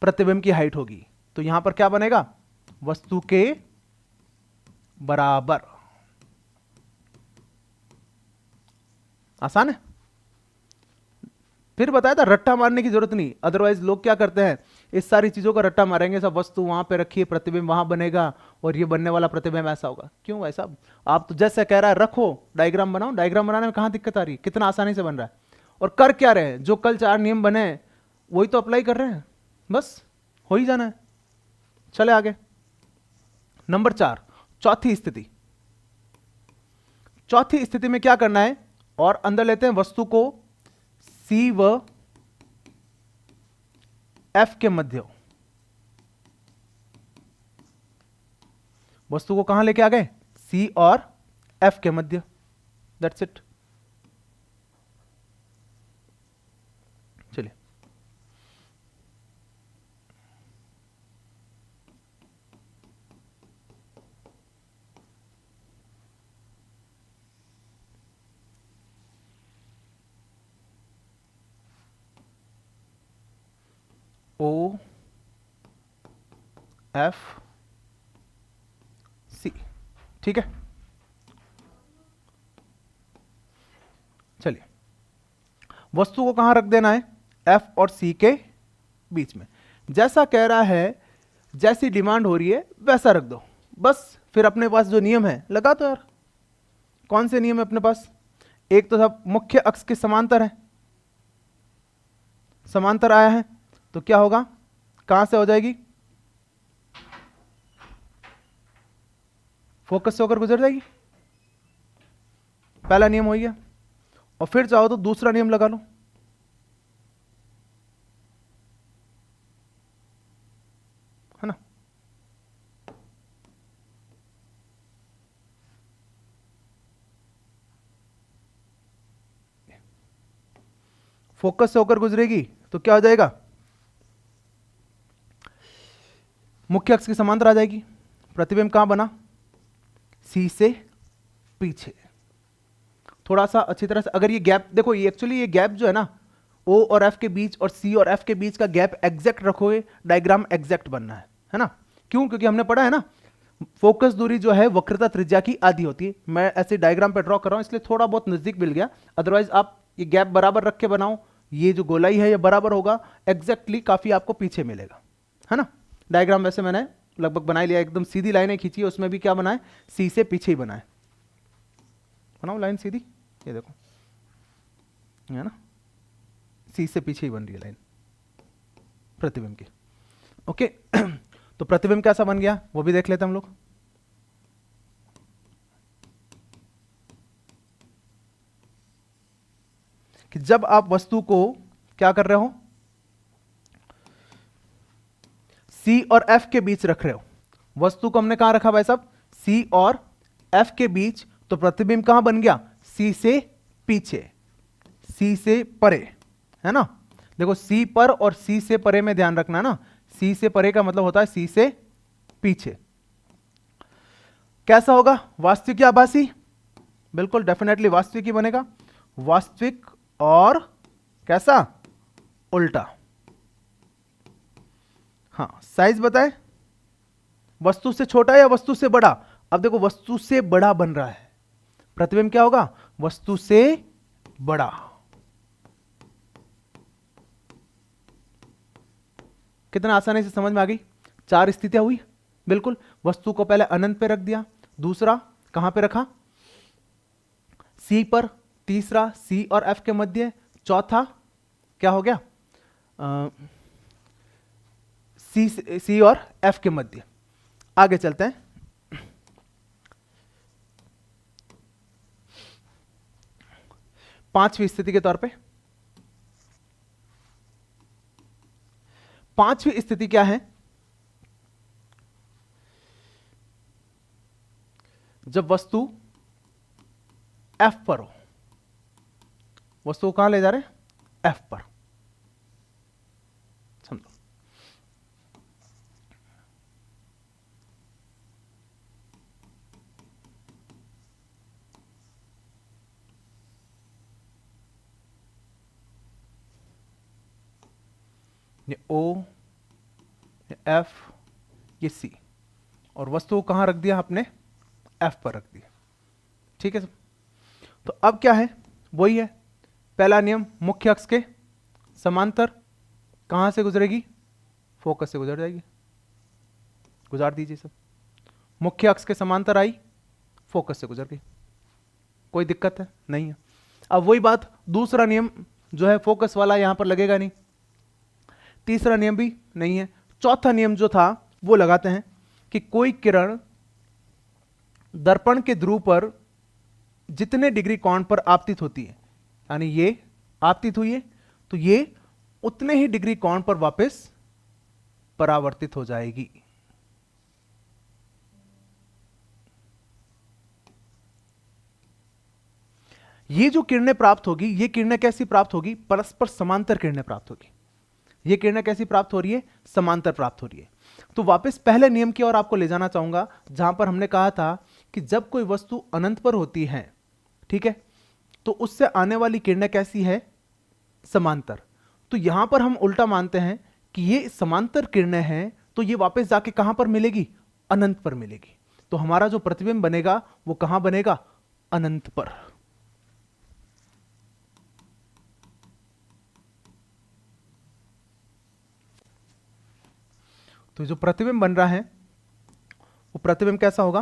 प्रतिबिंब की हाइट होगी। तो यहां पर क्या बनेगा, वस्तु के बराबर। आसान है। फिर बताया था रट्टा मारने की जरूरत नहीं, अदरवाइज लोग क्या करते हैं, इस सारी चीजों का रट्टा मारेंगे, सब वस्तु वहां पे रखिए, प्रतिबिंब वहां बनेगा और ये बनने वाला प्रतिबिंब ऐसा होगा। क्यों भाई साहब, आप तो जैसे कह रहा है रखो, डायग्राम बनाओ, डायग्राम बनाने में कहां दिक्कत आ रही है, कितना आसानी से बन रहा है। और कर क्या रहे हैं, जो कल 4 नियम बने वही तो अप्लाई कर रहे हैं, बस हो ही जाना है। चले आगे, नंबर 4, चौथी स्थिति। चौथी स्थिति में क्या करना है, और अंदर लेते हैं वस्तु को सी व एफ के मध्य, वस्तु को कहां लेके आ गए, सी और एफ के मध्य, दैट्स इट। चलिए ओ एफ सी, ठीक है। चलिए वस्तु को कहां रख देना है, एफ और सी के बीच में। जैसा कह रहा है, जैसी डिमांड हो रही है वैसा रख दो बस। फिर अपने पास जो नियम है लगा दो यार। कौन से नियम है अपने पास, एक तो सब मुख्य अक्ष के समांतर है, समांतर आया है तो क्या होगा, कहां से हो जाएगी, फोकस से होकर गुजर जाएगी, पहला नियम हो गया। और फिर चाहो तो दूसरा नियम लगा लो, है ना। फोकस से होकर गुजरेगी तो क्या हो जाएगा, मुख्य अक्ष के समांतर आ जाएगी। प्रतिबिंब कहां बना, सी से पीछे। थोड़ा सा अच्छी तरह से अगर ये गैप देखो, ये एक्चुअली ये गैप जो है ना, ओ और एफ के बीच और सी और एफ के बीच का गैप एग्जैक्ट रखोगे, डायग्राम एग्जैक्ट बनना है ना। क्यों, क्योंकि हमने पढ़ा है ना, फोकस दूरी जो है वक्रता त्रिज्या की आधी होती है। मैं ऐसे डायग्राम पे ड्रॉ कर रहा हूं इसलिए थोड़ा बहुत नजदीक मिल गया, अदरवाइज आप ये गैप बराबर रख के बनाओ, ये जो गोलाई है ये बराबर होगा, एग्जैक्टली काफी आपको पीछे मिलेगा, है ना। डायग्राम वैसे मैंने लगभग बना ही लिया, एकदम सीधी लाइनें खींची, उसमें भी क्या बनाए, सी से पीछे ही बनाए। बनाओ लाइन सीधी, ये देखो है ना, सी से पीछे ही बन रही है लाइन प्रतिबिंब की। ओके तो प्रतिबिंब कैसा बन गया वो भी देख लेते हैं हम लोग। कि जब आप वस्तु को क्या कर रहे हो, C और F के बीच रख रहे हो, वस्तु को हमने कहां रखा भाई साहब, C और F के बीच, तो प्रतिबिंब कहां बन गया, C से पीछे, C से परे, है ना। देखो C पर और C से परे में ध्यान रखना ना, C से परे का मतलब होता है C से पीछे। कैसा होगा, वास्तविक या आभासी, बिल्कुल डेफिनेटली वास्तविक ही बनेगा, वास्तविक और कैसा, उल्टा। हाँ साइज बताए, वस्तु से छोटा या वस्तु से बड़ा, अब देखो वस्तु से बड़ा बन रहा है, प्रतिबिंब क्या होगा, वस्तु से बड़ा। कितना आसानी से समझ में आ गई, 4 स्थितियां हुई, बिल्कुल। वस्तु को पहले अनंत पे रख दिया, दूसरा कहां पे रखा, सी पर, तीसरा सी और एफ के मध्य, चौथा क्या हो गया, सी और एफ के मध्य। आगे चलते हैं, पांचवी स्थिति के तौर पे, पांचवी स्थिति क्या है, जब वस्तु एफ पर हो, वस्तु को कहां ले जा रहे हैं, एफ पर, समझो। ये O, ये F, ये C, और वस्तु को कहां रख दिया आपने, F पर रख दिया, ठीक है। तो अब क्या है, वही है पहला नियम, मुख्य अक्ष के समांतर, कहां से गुजरेगी, फोकस से गुजर जाएगी, गुजार दीजिए सब, मुख्य अक्ष के समांतर आई, फोकस से गुजर गई, कोई दिक्कत है नहीं है। अब वही बात, दूसरा नियम जो है फोकस वाला यहां पर लगेगा नहीं, तीसरा नियम भी नहीं है, चौथा नियम जो था वो लगाते हैं कि कोई किरण दर्पण के ध्रुव पर जितने डिग्री कोण पर आपतित होती है, यानी ये आपतित हुई है तो ये उतने ही डिग्री कोण पर वापस परावर्तित हो जाएगी। ये जो किरणें प्राप्त होगी, ये किरणें कैसी प्राप्त होगी, परस्पर समांतर किरणें प्राप्त होगी। ये किरणें कैसी प्राप्त हो रही है, समांतर प्राप्त हो रही है। तो वापस पहले नियम की ओर आपको ले जाना चाहूंगा, जहां पर हमने कहा था कि जब कोई वस्तु अनंत पर होती है, ठीक है, तो उससे आने वाली किरणें कैसी है, समांतर। तो यहां पर हम उल्टा मानते हैं कि ये समांतर किरणें हैं, तो ये वापस जाके कहां पर मिलेगी, अनंत पर मिलेगी। तो हमारा जो प्रतिबिंब बनेगा वो कहां बनेगा, अनंत पर। तो जो प्रतिबिंब बन रहा है वो प्रतिबिंब कैसा होगा,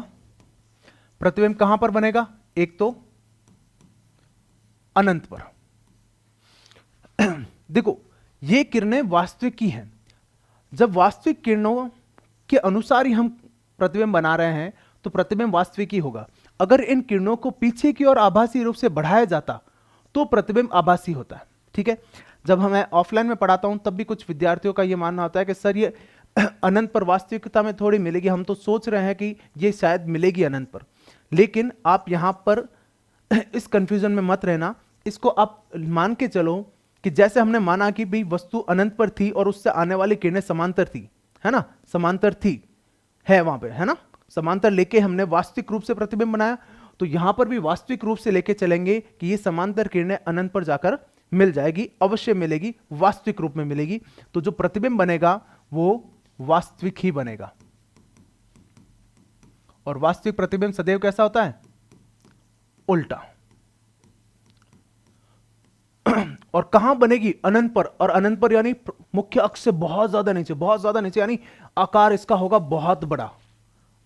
प्रतिबिंब कहां पर बनेगा, एक तो अनंत पर। देखो ये किरणें वास्तविक की हैं, जब वास्तविक किरणों के अनुसार ही हम प्रतिबिंब बना रहे हैं तो प्रतिबिंब वास्तविक ही होगा। अगर इन किरणों को पीछे की ओर आभासी रूप से बढ़ाया जाता तो प्रतिबिंब आभासी होता है, ठीक है। जब मैं ऑफलाइन में पढ़ाता हूं तब भी कुछ विद्यार्थियों का यह मानना होता है कि सर ये अनंत पर वास्तविकता में थोड़ी मिलेगी, हम तो सोच रहे हैं कि ये शायद मिलेगी अनंत पर। लेकिन आप यहां पर इस कंफ्यूजन में मत रहना, इसको आप मान के चलो कि जैसे हमने माना कि भाई वस्तु अनंत पर थी और उससे आने वाली किरणें समांतर थी, है ना, समांतर थी, है वहां पे, है ना, समांतर लेके हमने वास्तविक रूप से प्रतिबिंब बनाया, तो यहां पर भी वास्तविक रूप से लेके चलेंगे कि ये समांतर किरणें अनंत पर जाकर मिल जाएगी, अवश्य मिलेगी, वास्तविक रूप में मिलेगी। तो जो प्रतिबिंब बनेगा वो वास्तविक ही बनेगा। और वास्तविक प्रतिबिंब सदैव कैसा होता है, उल्टा। और कहां बनेगी, अनंत पर, और अनंत पर यानी मुख्य अक्ष से बहुत ज्यादा नीचे, बहुत ज्यादा नीचे, यानी आकार इसका होगा बहुत बड़ा,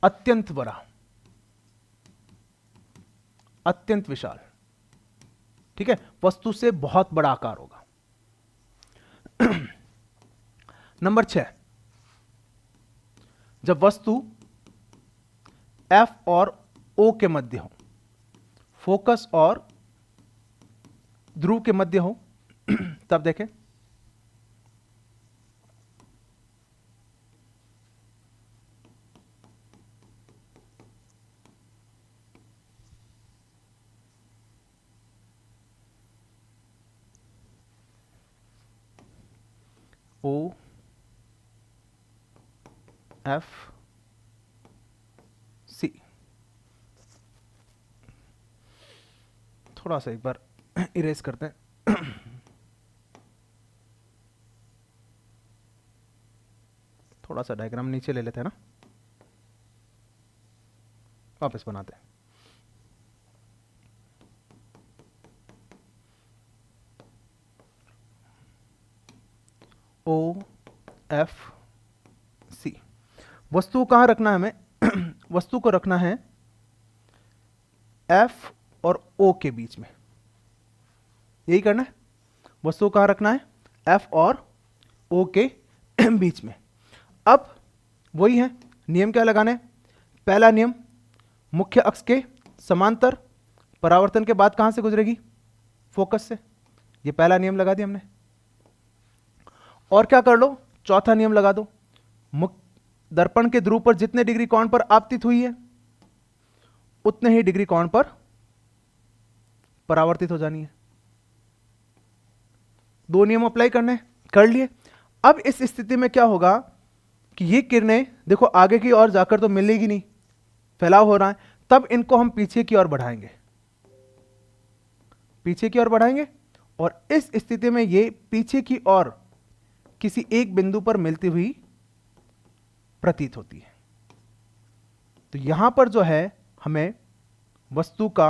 अत्यंत बड़ा, अत्यंत विशाल। ठीक है, वस्तु से बहुत बड़ा आकार होगा। नंबर 6, जब वस्तु F और O के मध्य हो, फोकस और ध्रुव के मध्य हो, तब देखें O F C। थोड़ा सा एक बार इरेज करते हैं। थोड़ा सा डायग्राम नीचे ले लेते हैं ना, वापस बनाते हैं। O F C। वस्तु को कहां रखना है हमें? वस्तु को रखना है F और O के बीच में, यही करना है। वस्तु को कहां रखना है? F और O के बीच में। अब वही है, नियम क्या लगाने? पहला नियम, मुख्य अक्ष के समांतर, परावर्तन के बाद कहां से गुजरेगी? फोकस से। ये पहला नियम लगा दिया हमने। और क्या कर लो? चौथा नियम लगा दो, दर्पण के ध्रुव पर जितने डिग्री कोण पर आपतित हुई है उतने ही डिग्री कोण पर परावर्तित हो जानी है। दो नियम अप्लाई करने, कर लिए। अब इस स्थिति में क्या होगा कि ये किरणें देखो आगे की ओर जाकर तो मिलेगी नहीं, फैलाव हो रहा है, तब इनको हम पीछे की ओर बढ़ाएंगे, पीछे की ओर बढ़ाएंगे, और इस स्थिति में ये पीछे की ओर किसी एक बिंदु पर मिलती हुई प्रतीत होती है। तो यहां पर जो है हमें वस्तु का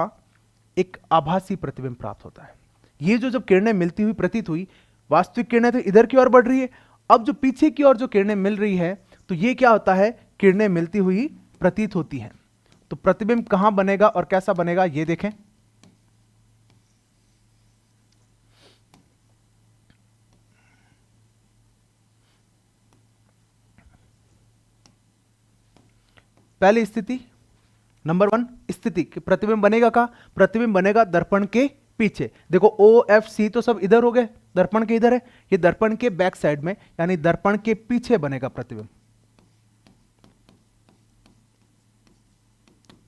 एक आभासी प्रतिबिंब प्राप्त होता है। ये जो जब किरणें मिलती हुई प्रतीत हुई, वास्तविक किरणें तो इधर की ओर बढ़ रही है, अब जो पीछे की ओर जो किरणें मिल रही है, तो ये क्या होता है? किरणें मिलती हुई प्रतीत होती हैं। तो प्रतिबिंब कहां बनेगा और कैसा बनेगा, ये देखें। पहली स्थिति, नंबर 1 स्थिति, प्रतिबिंब बनेगा कहां? प्रतिबिंब बनेगा दर्पण के पीछे। देखो OFC तो सब इधर हो गए, दर्पण के इधर है, ये दर्पण के बैक साइड में, यानी दर्पण के पीछे बनेगा प्रतिबिंब,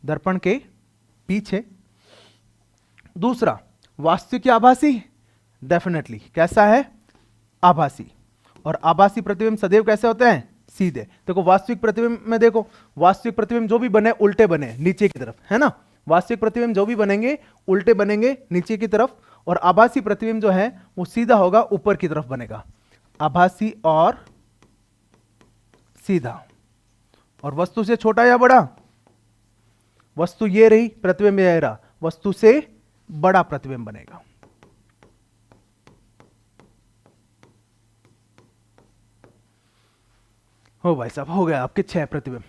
दर्पण के पीछे। दूसरा, वास्तविक या आभासी? डेफिनेटली कैसा है? आभासी। और आभासी प्रतिबिंब सदैव कैसे होते हैं? सीधे। देखो वास्तविक प्रतिबिंब में देखो, वास्तविक प्रतिबिंब जो भी बने उल्टे बने नीचे की तरफ, है ना? वास्तविक प्रतिबिंब जो भी बनेंगे उल्टे बनेंगे नीचे की तरफ, और आभासी प्रतिबिंब जो है वो सीधा होगा, ऊपर की तरफ बनेगा। आभासी और सीधा। और वस्तु से छोटा या बड़ा? वस्तु ये रही, प्रतिबिंब ये रहा, वस्तु से बड़ा प्रतिबिंब बनेगा। हो भाई साहब, हो गया आपके 6 प्रतिबिंब।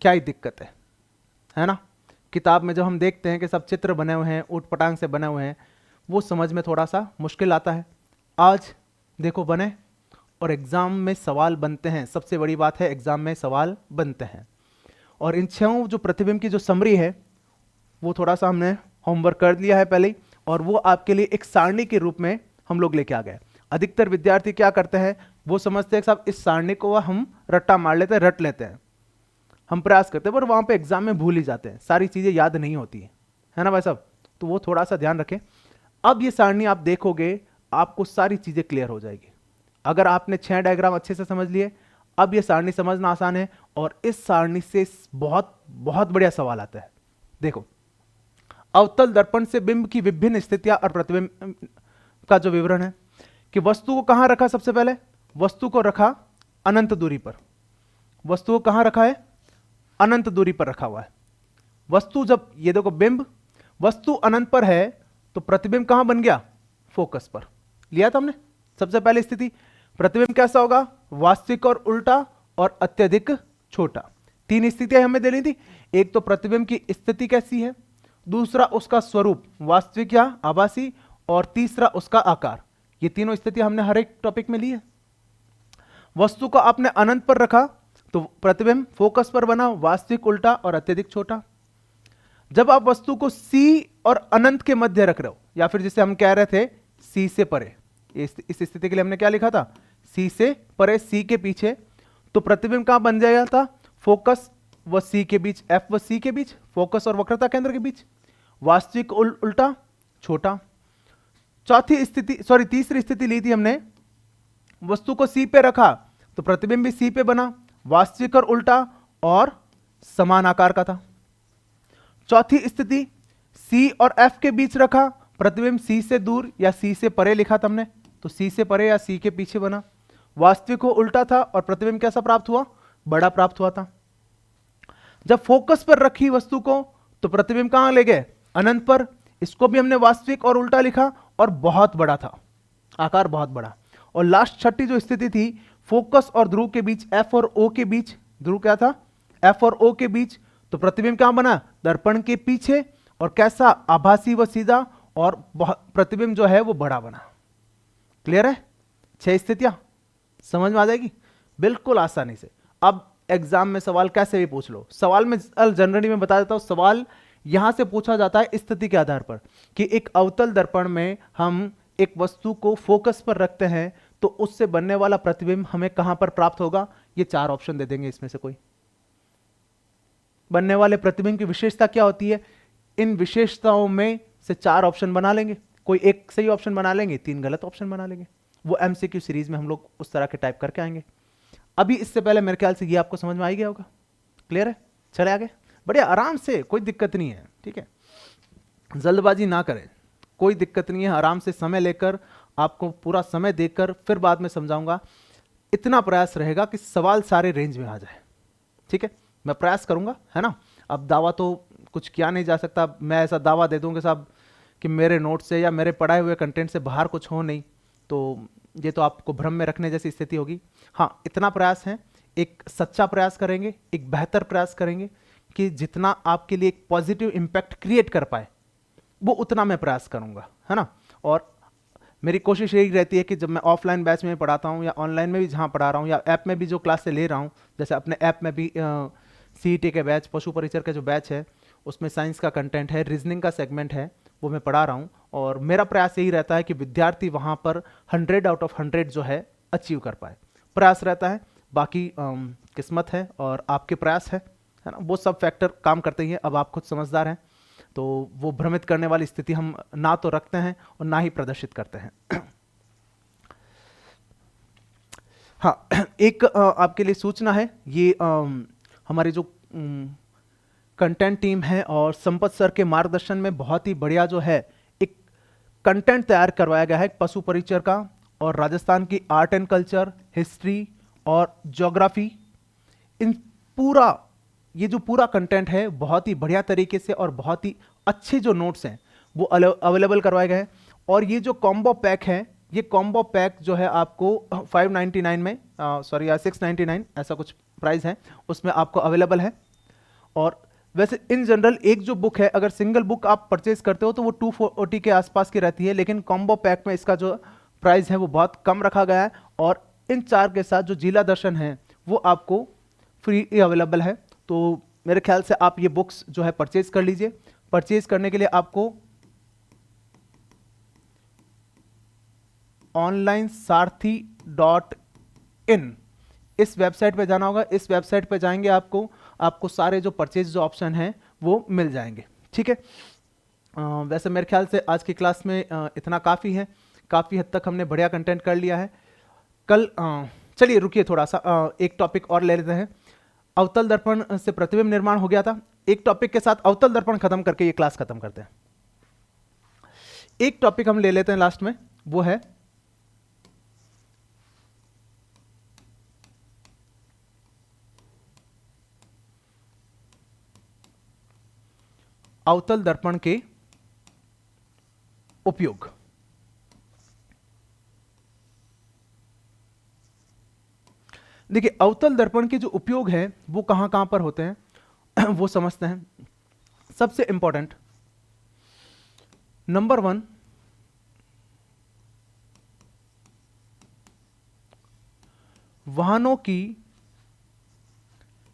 क्या ही दिक्कत है ना? किताब में जब हम देखते हैं कि सब चित्र बने हुए हैं, ऊट पटांग से बने हुए हैं, वो समझ में थोड़ा सा मुश्किल आता है। आज देखो बने, और एग्जाम में सवाल बनते हैं। सबसे बड़ी बात है, एग्जाम में सवाल बनते हैं। और इन 6 जो प्रतिबिंब की जो समरी है, वो थोड़ा सा हमने होमवर्क कर लिया है पहले ही, और वो आपके लिए एक सारणी के रूप में हम लोग लेके आ गए। अधिकतर विद्यार्थी क्या करते हैं, वो समझते हैं कि साहब इस सारणी को हम रट्टा मार लेते हैं, रट लेते हैं, हम प्रयास करते हैं, पर वहां पे एग्जाम में भूल ही जाते हैं, सारी चीजें याद नहीं होती है ना भाई साहब? तो वो थोड़ा सा ध्यान रखें। अब ये सारणी आप देखोगे, आपको सारी चीजें क्लियर हो जाएगी। अगर आपने 6 डायग्राम अच्छे से समझ लिए, अब ये सारणी समझना आसान है, और इस सारणी से बहुत बहुत बढ़िया सवाल आता है। देखो, अवतल दर्पण से बिंब की विभिन्न स्थितियां और प्रतिबिंब का जो विवरण है, कि वस्तु को कहां रखा? सबसे पहले वस्तु को रखा अनंत दूरी पर। वस्तु को कहां रखा है? अनंत दूरी पर रखा हुआ है। वस्तु जब, ये देखो बिंब, वस्तु अनंत पर है, तो प्रतिबिंब कहां बन गया? फोकस पर। लिया था हमने, सबसे पहली स्थिति, प्रतिबिंब कैसा होगा, वास्तविक और उल्टा और अत्यधिक छोटा। तीन स्थितियां हमें देनी थी, एक तो प्रतिबिंब की स्थिति कैसी है, दूसरा उसका स्वरूप वास्तविक या आभासी, और तीसरा उसका आकार। ये तीनों स्थितियां हमने हर एक टॉपिक में ली है। वस्तु को आपने अनंत पर रखा तो प्रतिबिंब फोकस पर बना, वास्तविक उल्टा और अत्यधिक छोटा। जब आप वस्तु को C और अनंत के मध्य रख रहे हो, या फिर जिसे हम कह रहे थे C से परे, इस स्थिति के लिए हमने क्या लिखा था, C से परे, C के पीछे, तो प्रतिबिंब कहां बन जाएगा था, फोकस व C के बीच, F व C के बीच, फोकस और वक्रता केंद्र के बीच, वास्तविक उल्टा छोटा। तीसरी स्थिति ली थी हमने, वस्तु को C पे रखा तो प्रतिबिंब भी C पे बना, वास्तविक और उल्टा और समान आकार का था। चौथी स्थिति, C और F के बीच रखा, प्रतिबिंब C से दूर या C से परे लिखा था हमने, तो C से परे या C के पीछे बना, वास्तविक को उल्टा था और प्रतिबिंब कैसा प्राप्त हुआ, बड़ा प्राप्त हुआ था। जब फोकस पर रखी वस्तु को तो प्रतिबिंब कहां ले गए, अनंत पर, इसको भी हमने वास्तविक और उल्टा लिखा और बहुत बड़ा था, आकार बहुत बड़ा। और लास्ट छठी जो स्थिति थी, फोकस और ध्रुव के बीच, F और O के बीच, ध्रुव क्या था, F और O के बीच, तो प्रतिबिंब कहां बना, दर्पण के पीछे, और कैसा, आभासी व सीधा, और प्रतिबिंब जो है वो बड़ा बना। क्लियर है, 6 स्थितियां समझ में आ जाएगी बिल्कुल आसानी से। अब एग्जाम में सवाल कैसे भी पूछ लो, सवाल में जनरली मैं बता देता हूं, सवाल यहां से पूछा जाता है स्थिति के आधार पर कि एक अवतल दर्पण में हम एक वस्तु को फोकस पर रखते हैं तो उससे बनने वाला प्रतिबिंब हमें कहां पर प्राप्त होगा। ये 4 ऑप्शन दे देंगे, इसमें से कोई बनने वाले प्रतिबिंब की विशेषता क्या होती है, इन विशेषताओं में से 4 ऑप्शन बना लेंगे, कोई एक सही ऑप्शन बना लेंगे, 3 गलत ऑप्शन बना लेंगे। वो एमसीक्यू सीरीज में हम लोग उस तरह के टाइप करके आएंगे। अभी इससे पहले मेरे ख्याल से ये आपको समझ में आ गया होगा, क्लियर है। चले आगे, बढ़िया आराम से, कोई दिक्कत नहीं है, ठीक है, जल्दबाजी ना करें, कोई दिक्कत नहीं है, आराम से समय लेकर, आपको पूरा समय देकर फिर बाद में समझाऊंगा। इतना प्रयास रहेगा कि सवाल सारे रेंज में आ जाए, ठीक है, मैं प्रयास करूंगा, है ना। अब दावा तो कुछ किया नहीं जा सकता, मैं ऐसा दावा दे दूंगा साहब कि मेरे नोट से या मेरे पढ़ाए हुए कंटेंट से बाहर कुछ हो नहीं, तो ये तो आपको भ्रम में रखने जैसी स्थिति होगी। हाँ, इतना प्रयास है, एक सच्चा प्रयास करेंगे, एक बेहतर प्रयास करेंगे कि जितना आपके लिए एक पॉजिटिव इंपैक्ट क्रिएट कर पाए वो उतना मैं प्रयास करूंगा, है ना। और मेरी कोशिश यही रहती है कि जब मैं ऑफलाइन बैच में पढ़ाता हूँ या ऑनलाइन में भी जहाँ पढ़ा रहा हूँ या ऐप में भी जो क्लास से ले रहा हूँ, जैसे अपने ऐप में भी सीईटी के बैच, पशु परिचर का जो बैच है उसमें साइंस का कंटेंट है, रीजनिंग का सेगमेंट है, वो मैं पढ़ा रहा हूँ। और मेरा प्रयास यही रहता है कि विद्यार्थी वहाँ पर 100 आउट ऑफ 100 जो है अचीव कर पाए, प्रयास रहता है। बाकी किस्मत है और आपके प्रयास है ना, वो सब फैक्टर काम करते ही हैं। अब आप खुद समझदार हैं तो वो भ्रमित करने वाली स्थिति हम ना तो रखते हैं और ना ही प्रदर्शित करते हैं। हाँ, एक आपके लिए सूचना है, ये हमारी जो कंटेंट टीम है और संपत सर के मार्गदर्शन में बहुत ही बढ़िया जो है एक कंटेंट तैयार करवाया गया है पशु परिचर का, और राजस्थान की आर्ट एंड कल्चर, हिस्ट्री और ज्योग्राफी, इन पूरा ये जो पूरा कंटेंट है बहुत ही बढ़िया तरीके से और बहुत ही अच्छे जो नोट्स हैं वो अवेलेबल करवाए गए हैं। और ये जो कॉम्बो पैक है, ये कॉम्बो पैक जो है आपको 599 में, सॉरी 699 ऐसा कुछ प्राइस है, उसमें आपको अवेलेबल है। और वैसे इन जनरल एक जो बुक है, अगर सिंगल बुक आप परचेज करते हो तो वो 240 के आसपास की रहती है, लेकिन कॉम्बो पैक में इसका जो प्राइस है वो बहुत कम रखा गया है। और इन 4 के साथ जो जिला दर्शन है वो आपको फ्री अवेलेबल है। तो मेरे ख्याल से आप ये बुक्स जो है परचेज कर लीजिए। परचेज करने के लिए आपको onlinesaarthi.in इस वेबसाइट पे जाना होगा। इस वेबसाइट पे जाएंगे आपको सारे जो परचेज जो ऑप्शन हैं वो मिल जाएंगे, ठीक है। वैसे मेरे ख्याल से आज की क्लास में इतना काफ़ी है, काफ़ी हद तक हमने बढ़िया कंटेंट कर लिया है। कल चलिए रुकिए, थोड़ा सा एक टॉपिक और ले लेते हैं। अवतल दर्पण से प्रतिबिंब निर्माण हो गया था, एक टॉपिक के साथ अवतल दर्पण खत्म करके ये क्लास खत्म करते हैं। एक टॉपिक हम ले लेते हैं लास्ट में, वो है अवतल दर्पण के उपयोग। देखिए अवतल दर्पण के जो उपयोग है वो कहां कहां पर होते हैं वो समझते हैं। सबसे इंपॉर्टेंट नंबर 1, वाहनों की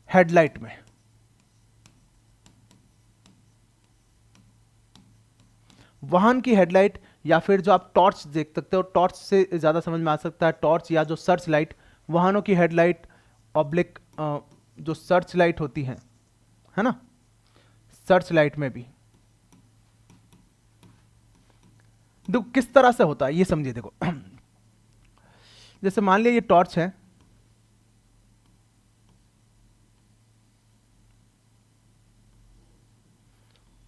हेडलाइट में। वाहन की हेडलाइट या फिर जो आप टॉर्च देख सकते हो, टॉर्च से ज्यादा समझ में आ सकता है, टॉर्च या जो सर्च लाइट, वाहनों की हेडलाइट ऑब्लिक जो सर्च लाइट होती है ना, सर्च लाइट में भी देखो किस तरह से होता है ये समझिए। देखो जैसे मान लिया ये टॉर्च है,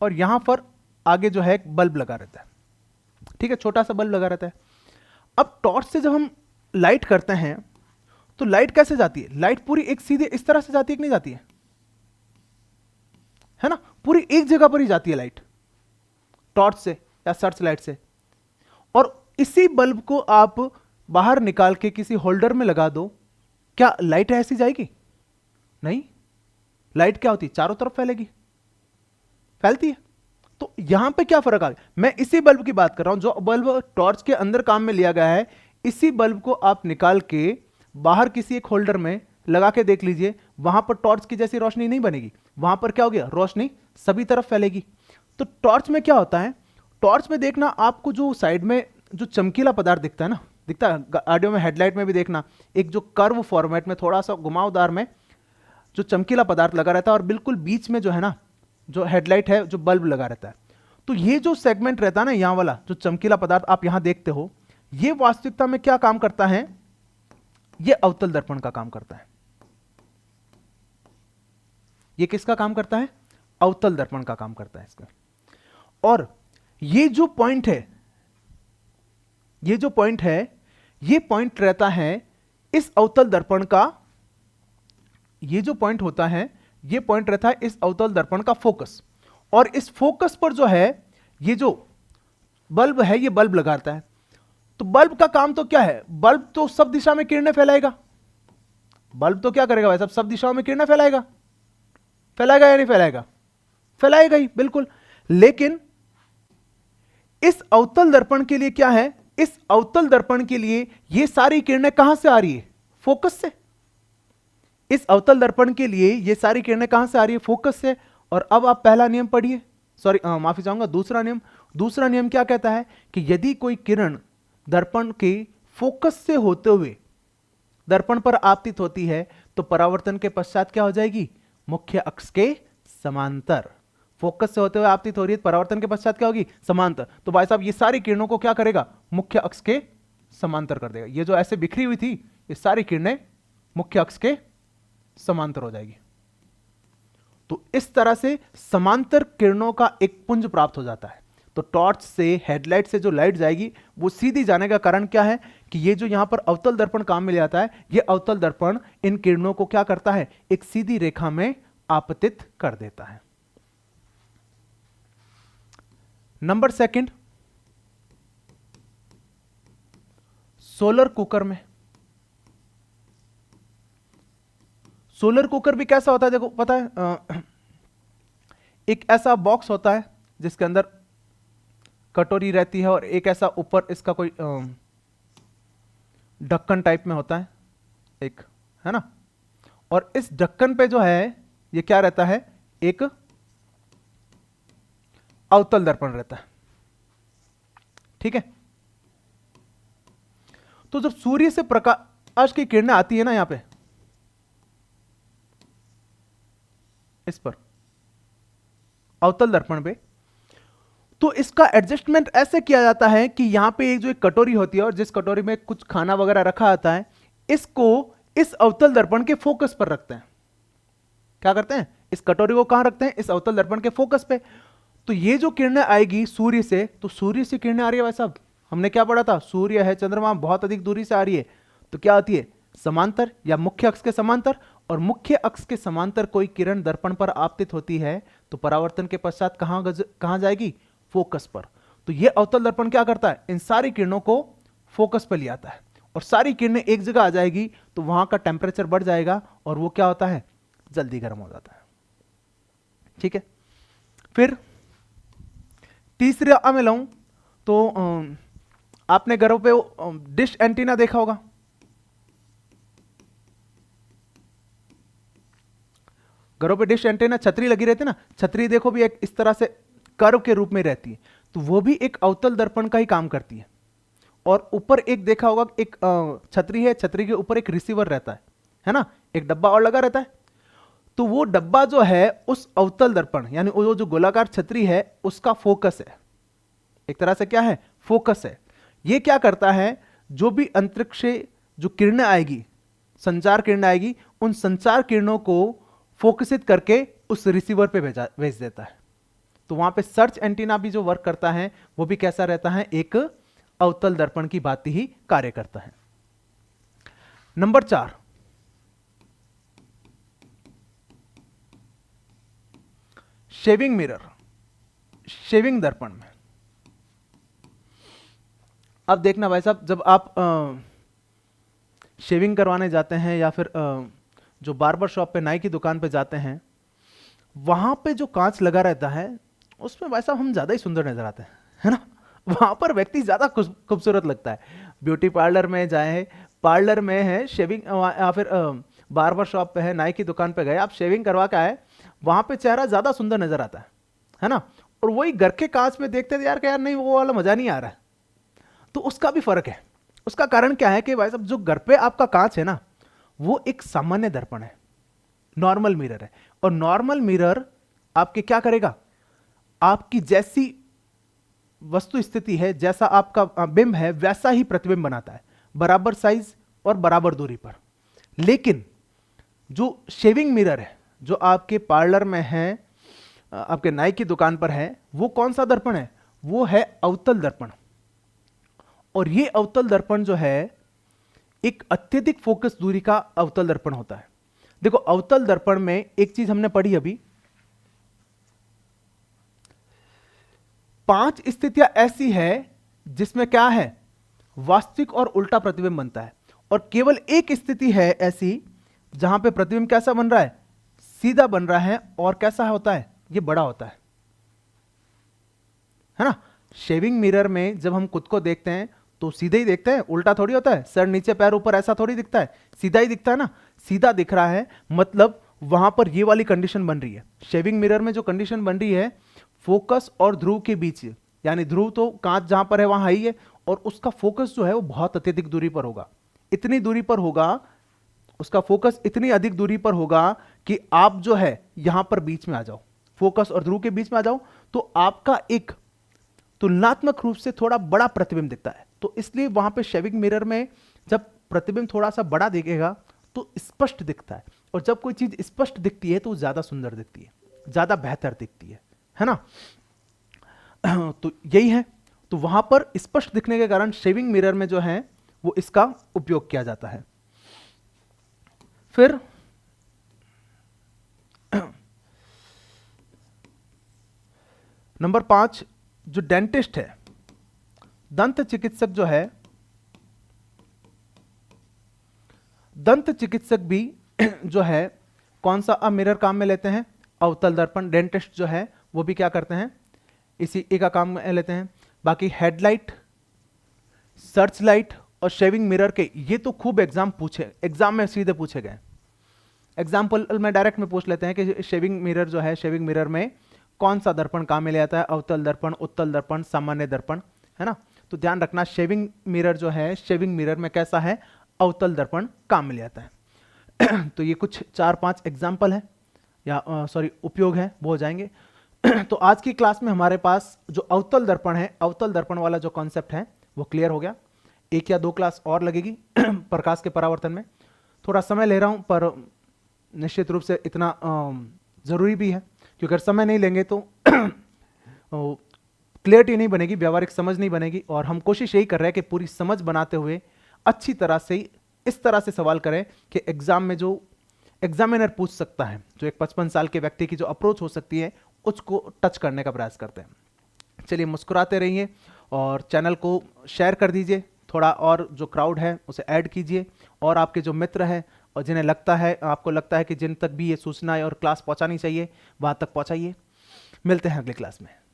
और यहां पर आगे जो है एक बल्ब लगा रहता है, ठीक है, छोटा सा बल्ब लगा रहता है। अब टॉर्च से जब हम लाइट करते हैं तो लाइट कैसे जाती है? लाइट पूरी एक सीधे इस तरह से जाती है कि नहीं जाती है ना, पूरी एक जगह पर ही जाती है लाइट टॉर्च से या सर्च लाइट से। और इसी बल्ब को आप बाहर निकाल के किसी होल्डर में लगा दो, क्या लाइट ऐसी जाएगी? नहीं, लाइट क्या होती है, चारों तरफ फैलेगी, फैलती है। तो यहां पे क्या फर्क आ गया? मैं इसी बल्ब की बात कर रहा हूं, जो बल्ब टॉर्च के अंदर काम में लिया गया है, इसी बल्ब को आप निकाल के बाहर किसी एक होल्डर में लगा के देख लीजिए, वहां पर टॉर्च की जैसी रोशनी नहीं बनेगी, वहां पर क्या हो गया, रोशनी सभी तरफ फैलेगी। तो टॉर्च में क्या होता है, टॉर्च में देखना आपको जो साइड में जो चमकीला पदार्थ दिखता है ना, दिखता है ऑडियो में, हेडलाइट में भी देखना, एक जो कर्व फॉर्मेट में थोड़ा सा घुमावदार में जो चमकीला पदार्थ लगा रहता है, और बिल्कुल बीच में जो है ना, जो हेडलाइट है, जो बल्ब लगा रहता है। तो ये जो सेगमेंट रहता है ना, यहां वाला जो चमकीला पदार्थ आप यहां देखते हो, ये वास्तविकता में क्या काम करता है, ये अवतल दर्पण का काम करता है। ये किसका काम करता है? अवतल दर्पण का काम करता है इसका। और ये जो पॉइंट है, ये जो पॉइंट है, ये पॉइंट रहता है इस अवतल दर्पण का, ये जो पॉइंट होता है, ये पॉइंट रहता है इस अवतल दर्पण का फोकस। और इस फोकस पर जो है, ये जो बल्ब है, ये बल्ब लगाता है। तो बल्ब का काम तो क्या है? बल्ब तो सब दिशा में किरणें फैलाएगा। बल्ब तो क्या करेगा भाई साहब? सब दिशाओं में किरणें फैलाएगा। फैलाएगा या नहीं फैलाएगा? फैलाएगा ही, बिल्कुल। लेकिन इस अवतल दर्पण के लिए क्या है? इस अवतल दर्पण के लिए ये सारी किरणें कहां से आ रही है? फोकस से। इस अवतल दर्पण के लिए ये सारी किरणें कहां से आ रही है? फोकस से। और अब आप पहला नियम पढ़िए, सॉरी माफी चाहूंगा, दूसरा नियम। दूसरा नियम क्या कहता है कि यदि कोई किरण दर्पण के फोकस से होते हुए दर्पण पर आपतित होती है तो परावर्तन के पश्चात क्या हो जाएगी? मुख्य अक्ष के समांतर। फोकस से होते हुए आपतित हो रही है, परावर्तन के पश्चात क्या होगी? समांतर। तो भाई साहब ये सारी किरणों को क्या करेगा? मुख्य अक्ष के समांतर कर देगा। ये जो ऐसे बिखरी हुई थी, ये सारी किरणें मुख्य अक्ष के समांतर हो जाएगी। तो इस तरह से समांतर किरणों का एक पुंज प्राप्त हो जाता है। तो टॉर्च से, हेडलाइट से जो लाइट जाएगी वो सीधी जाने का कारण क्या है कि ये जो यहां पर अवतल दर्पण काम में ले आता है, ये अवतल दर्पण इन किरणों को क्या करता है? एक सीधी रेखा में आपतित कर देता है। नंबर सेकंड, सोलर कुकर में। सोलर कुकर भी कैसा होता है? देखो पता है, एक ऐसा बॉक्स होता है जिसके अंदर कटोरी रहती है, और एक ऐसा ऊपर इसका कोई ढक्कन टाइप में होता है एक, है ना। और इस ढक्कन पे जो है ये क्या रहता है? एक अवतल दर्पण रहता है, ठीक है। तो जब सूर्य से प्रकाश की किरणें आती है ना, यहां पे इस पर अवतल दर्पण पे, तो इसका एडजस्टमेंट ऐसे किया जाता है कि यहां पे एक जो एक कटोरी होती है, और जिस कटोरी में कुछ खाना वगैरह रखा आता है, इसको इस अवतल दर्पण के फोकस पर रखते हैं। क्या करते हैं? इस कटोरी को कहां रखते हैं? इस अवतल दर्पण के फोकस पे। तो ये जो किरणें आएगी सूर्य से, तो सूर्य से किरणें आ रही है भाई साहब, हमने क्या पढ़ा था? सूर्य है, चंद्रमा बहुत अधिक दूरी से आ रही है, तो क्या आती है? समांतर या मुख्य अक्ष के समांतर। और मुख्य अक्ष के समांतर कोई किरण दर्पण पर आपतित होती है तो परावर्तन के पश्चात कहां जाएगी? फोकस पर। तो यह अवतल दर्पण क्या करता है? इन सारी किरणों को फोकस पर ले आता है। और सारी किरणें एक जगह आ जाएगी तो वहां का टेम्परेचर बढ़ जाएगा और वो क्या होता है, जल्दी गर्म हो जाता है। ठीक है, फिर तीसरा मैं लाऊं तो आपने घरों पे डिश एंटीना देखा होगा। घरों पे डिश एंटीना छतरी लगी रहती है ना, छतरी देखो भी एक इस तरह से कर्व के रूप में रहती है, तो वो भी एक अवतल दर्पण का ही काम करती है। और ऊपर एक देखा होगा, एक छतरी है, छतरी के ऊपर एक रिसीवर रहता है ना, एक डब्बा और लगा रहता है। तो वो डब्बा जो है उस अवतल दर्पण यानी वो जो गोलाकार छतरी है उसका फोकस है, एक तरह से क्या है, फोकस है। ये क्या करता है, जो भी अंतरिक्ष से जो किरणें आएगी, संचार किरणें आएगी, उन संचार किरणों को फोकसित करके उस रिसीवर पे भेज देता है। तो वहां पे सर्च एंटीना भी जो वर्क करता है वो भी कैसा रहता है, एक अवतल दर्पण की भांति ही कार्य करता है। नंबर 4, शेविंग मिरर, शेविंग दर्पण में। अब देखना भाई साहब, जब आप शेविंग करवाने जाते हैं या फिर जो बार्बर शॉप पे, नाई की दुकान पे जाते हैं, वहां पे जो कांच लगा रहता है उसमें भाई साहब हम ज्यादा ही सुंदर नजर आते हैं, है ना। वहां पर व्यक्ति ज्यादा खूबसूरत लगता है। ब्यूटी पार्लर में जाए, पार्लर में है शेविंग, या फिर बार्बर शॉप पे है, नाई की दुकान पे गए, आप शेविंग करवा के आए, वहां पे चेहरा ज्यादा सुंदर नजर आता है ना। और वही घर के कांच में देखते थे यार कि यार नहीं, वो वाला मजा नहीं आ रहा है। तो उसका भी फर्क है। उसका कारण क्या है कि भाई साहब जो घर पे आपका कांच है ना, वो एक सामान्य दर्पण है, नॉर्मल मिरर है। और नॉर्मल मिरर आपके क्या करेगा, आपकी जैसी वस्तु स्थिति है, जैसा आपका बिंब है, वैसा ही प्रतिबिंब बनाता है, बराबर साइज और बराबर दूरी पर। लेकिन जो शेविंग मिरर है, जो आपके पार्लर में है, आपके नाई की दुकान पर है, वो कौन सा दर्पण है, वो है अवतल दर्पण। और ये अवतल दर्पण जो है एक अत्यधिक फोकस दूरी का अवतल दर्पण होता है। देखो अवतल दर्पण में एक चीज हमने पढ़ी अभी, 5 स्थितियां ऐसी है जिसमें क्या है, वास्तविक और उल्टा प्रतिबिंब बनता है। और केवल एक स्थिति है ऐसी जहां पे प्रतिबिंब कैसा बन रहा है, सीधा बन रहा है, और कैसा होता है, ये बड़ा होता है ना। शेविंग मिरर में जब हम खुद को देखते हैं तो सीधे ही देखते हैं, उल्टा थोड़ी होता है, सर नीचे पैर ऊपर ऐसा थोड़ी दिखता है, सीधा ही दिखता है ना। सीधा दिख रहा है मतलब वहां पर ये वाली कंडीशन बन रही है। शेविंग मिरर में जो कंडीशन बन रही है, फोकस और ध्रुव के बीच, यानी ध्रुव तो कांच जहां पर है वहां ही है, और उसका फोकस जो है वो बहुत अत्यधिक दूरी पर होगा, इतनी दूरी पर होगा, उसका फोकस इतनी अधिक दूरी पर होगा कि आप जो है यहां पर बीच में आ जाओ, फोकस और ध्रुव के बीच में आ जाओ, तो आपका एक तुलनात्मक रूप से थोड़ा बड़ा प्रतिबिंब दिखता है। तो इसलिए वहां पे शेविंग मिरर में जब प्रतिबिंब थोड़ा सा बड़ा दिखेगा तो स्पष्ट दिखता है, और जब कोई चीज स्पष्ट दिखती है तो ज्यादा सुंदर दिखती है, ज्यादा बेहतर दिखती है ना। तो यही है, तो वहां पर स्पष्ट दिखने के कारण शेविंग मिरर में जो है वो इसका उपयोग किया जाता है। फिर नंबर 5, जो डेंटिस्ट है, दंत चिकित्सक जो है, दंत चिकित्सक भी जो है कौन सा मिरर काम में लेते हैं, अवतल दर्पण। डेंटिस्ट जो है वो भी क्या करते हैं, इसी एक का काम में लेते हैं। बाकी हेडलाइट, सर्च लाइट और शेविंग मिरर के ये तो खूब एग्जाम में सीधे पूछे गए। एग्जाम्पल में डायरेक्ट में पूछ लेते हैं कि शेविंग मिरर जो है, शेविंग मिरर में कौन सा दर्पण काम में ले आता है, अवतल दर्पण, उत्तल दर्पण, सामान्य दर्पण, है ना। तो ध्यान रखना, शेविंग मिरर जो है, शेविंग मिरर में कैसा है, अवतल दर्पण काम में ले आता है। तो ये कुछ 4-5 एग्जाम्पल है या उपयोग है, वो हो जाएंगे। तो आज की क्लास में हमारे पास जो अवतल दर्पण है, अवतल दर्पण वाला जो कॉन्सेप्ट है वो क्लियर हो गया। 1 या 2 क्लास और लगेगी प्रकाश के परावर्तन में। थोड़ा समय ले रहा हूं, पर निश्चित रूप से इतना जरूरी भी है, क्योंकि अगर समय नहीं लेंगे तो क्लियरिटी नहीं बनेगी, व्यावहारिक समझ नहीं बनेगी। और हम कोशिश यही कर रहे हैं कि पूरी समझ बनाते हुए अच्छी तरह से इस तरह से सवाल करें कि एग्जाम में जो एग्जामिनर पूछ सकता है, जो एक 55 साल के व्यक्ति की जो अप्रोच हो सकती है, उसको टच करने का प्रयास करते हैं। चलिए मुस्कुराते रहिए और चैनल को शेयर कर दीजिए थोड़ा और जो क्राउड है उसे ऐड कीजिए, और आपके जो मित्र हैं और जिन्हें लगता है, आपको लगता है कि जिन तक भी ये सूचनाएं और क्लास पहुंचानी चाहिए, वहां तक पहुंचाइए। मिलते हैं अगले क्लास में।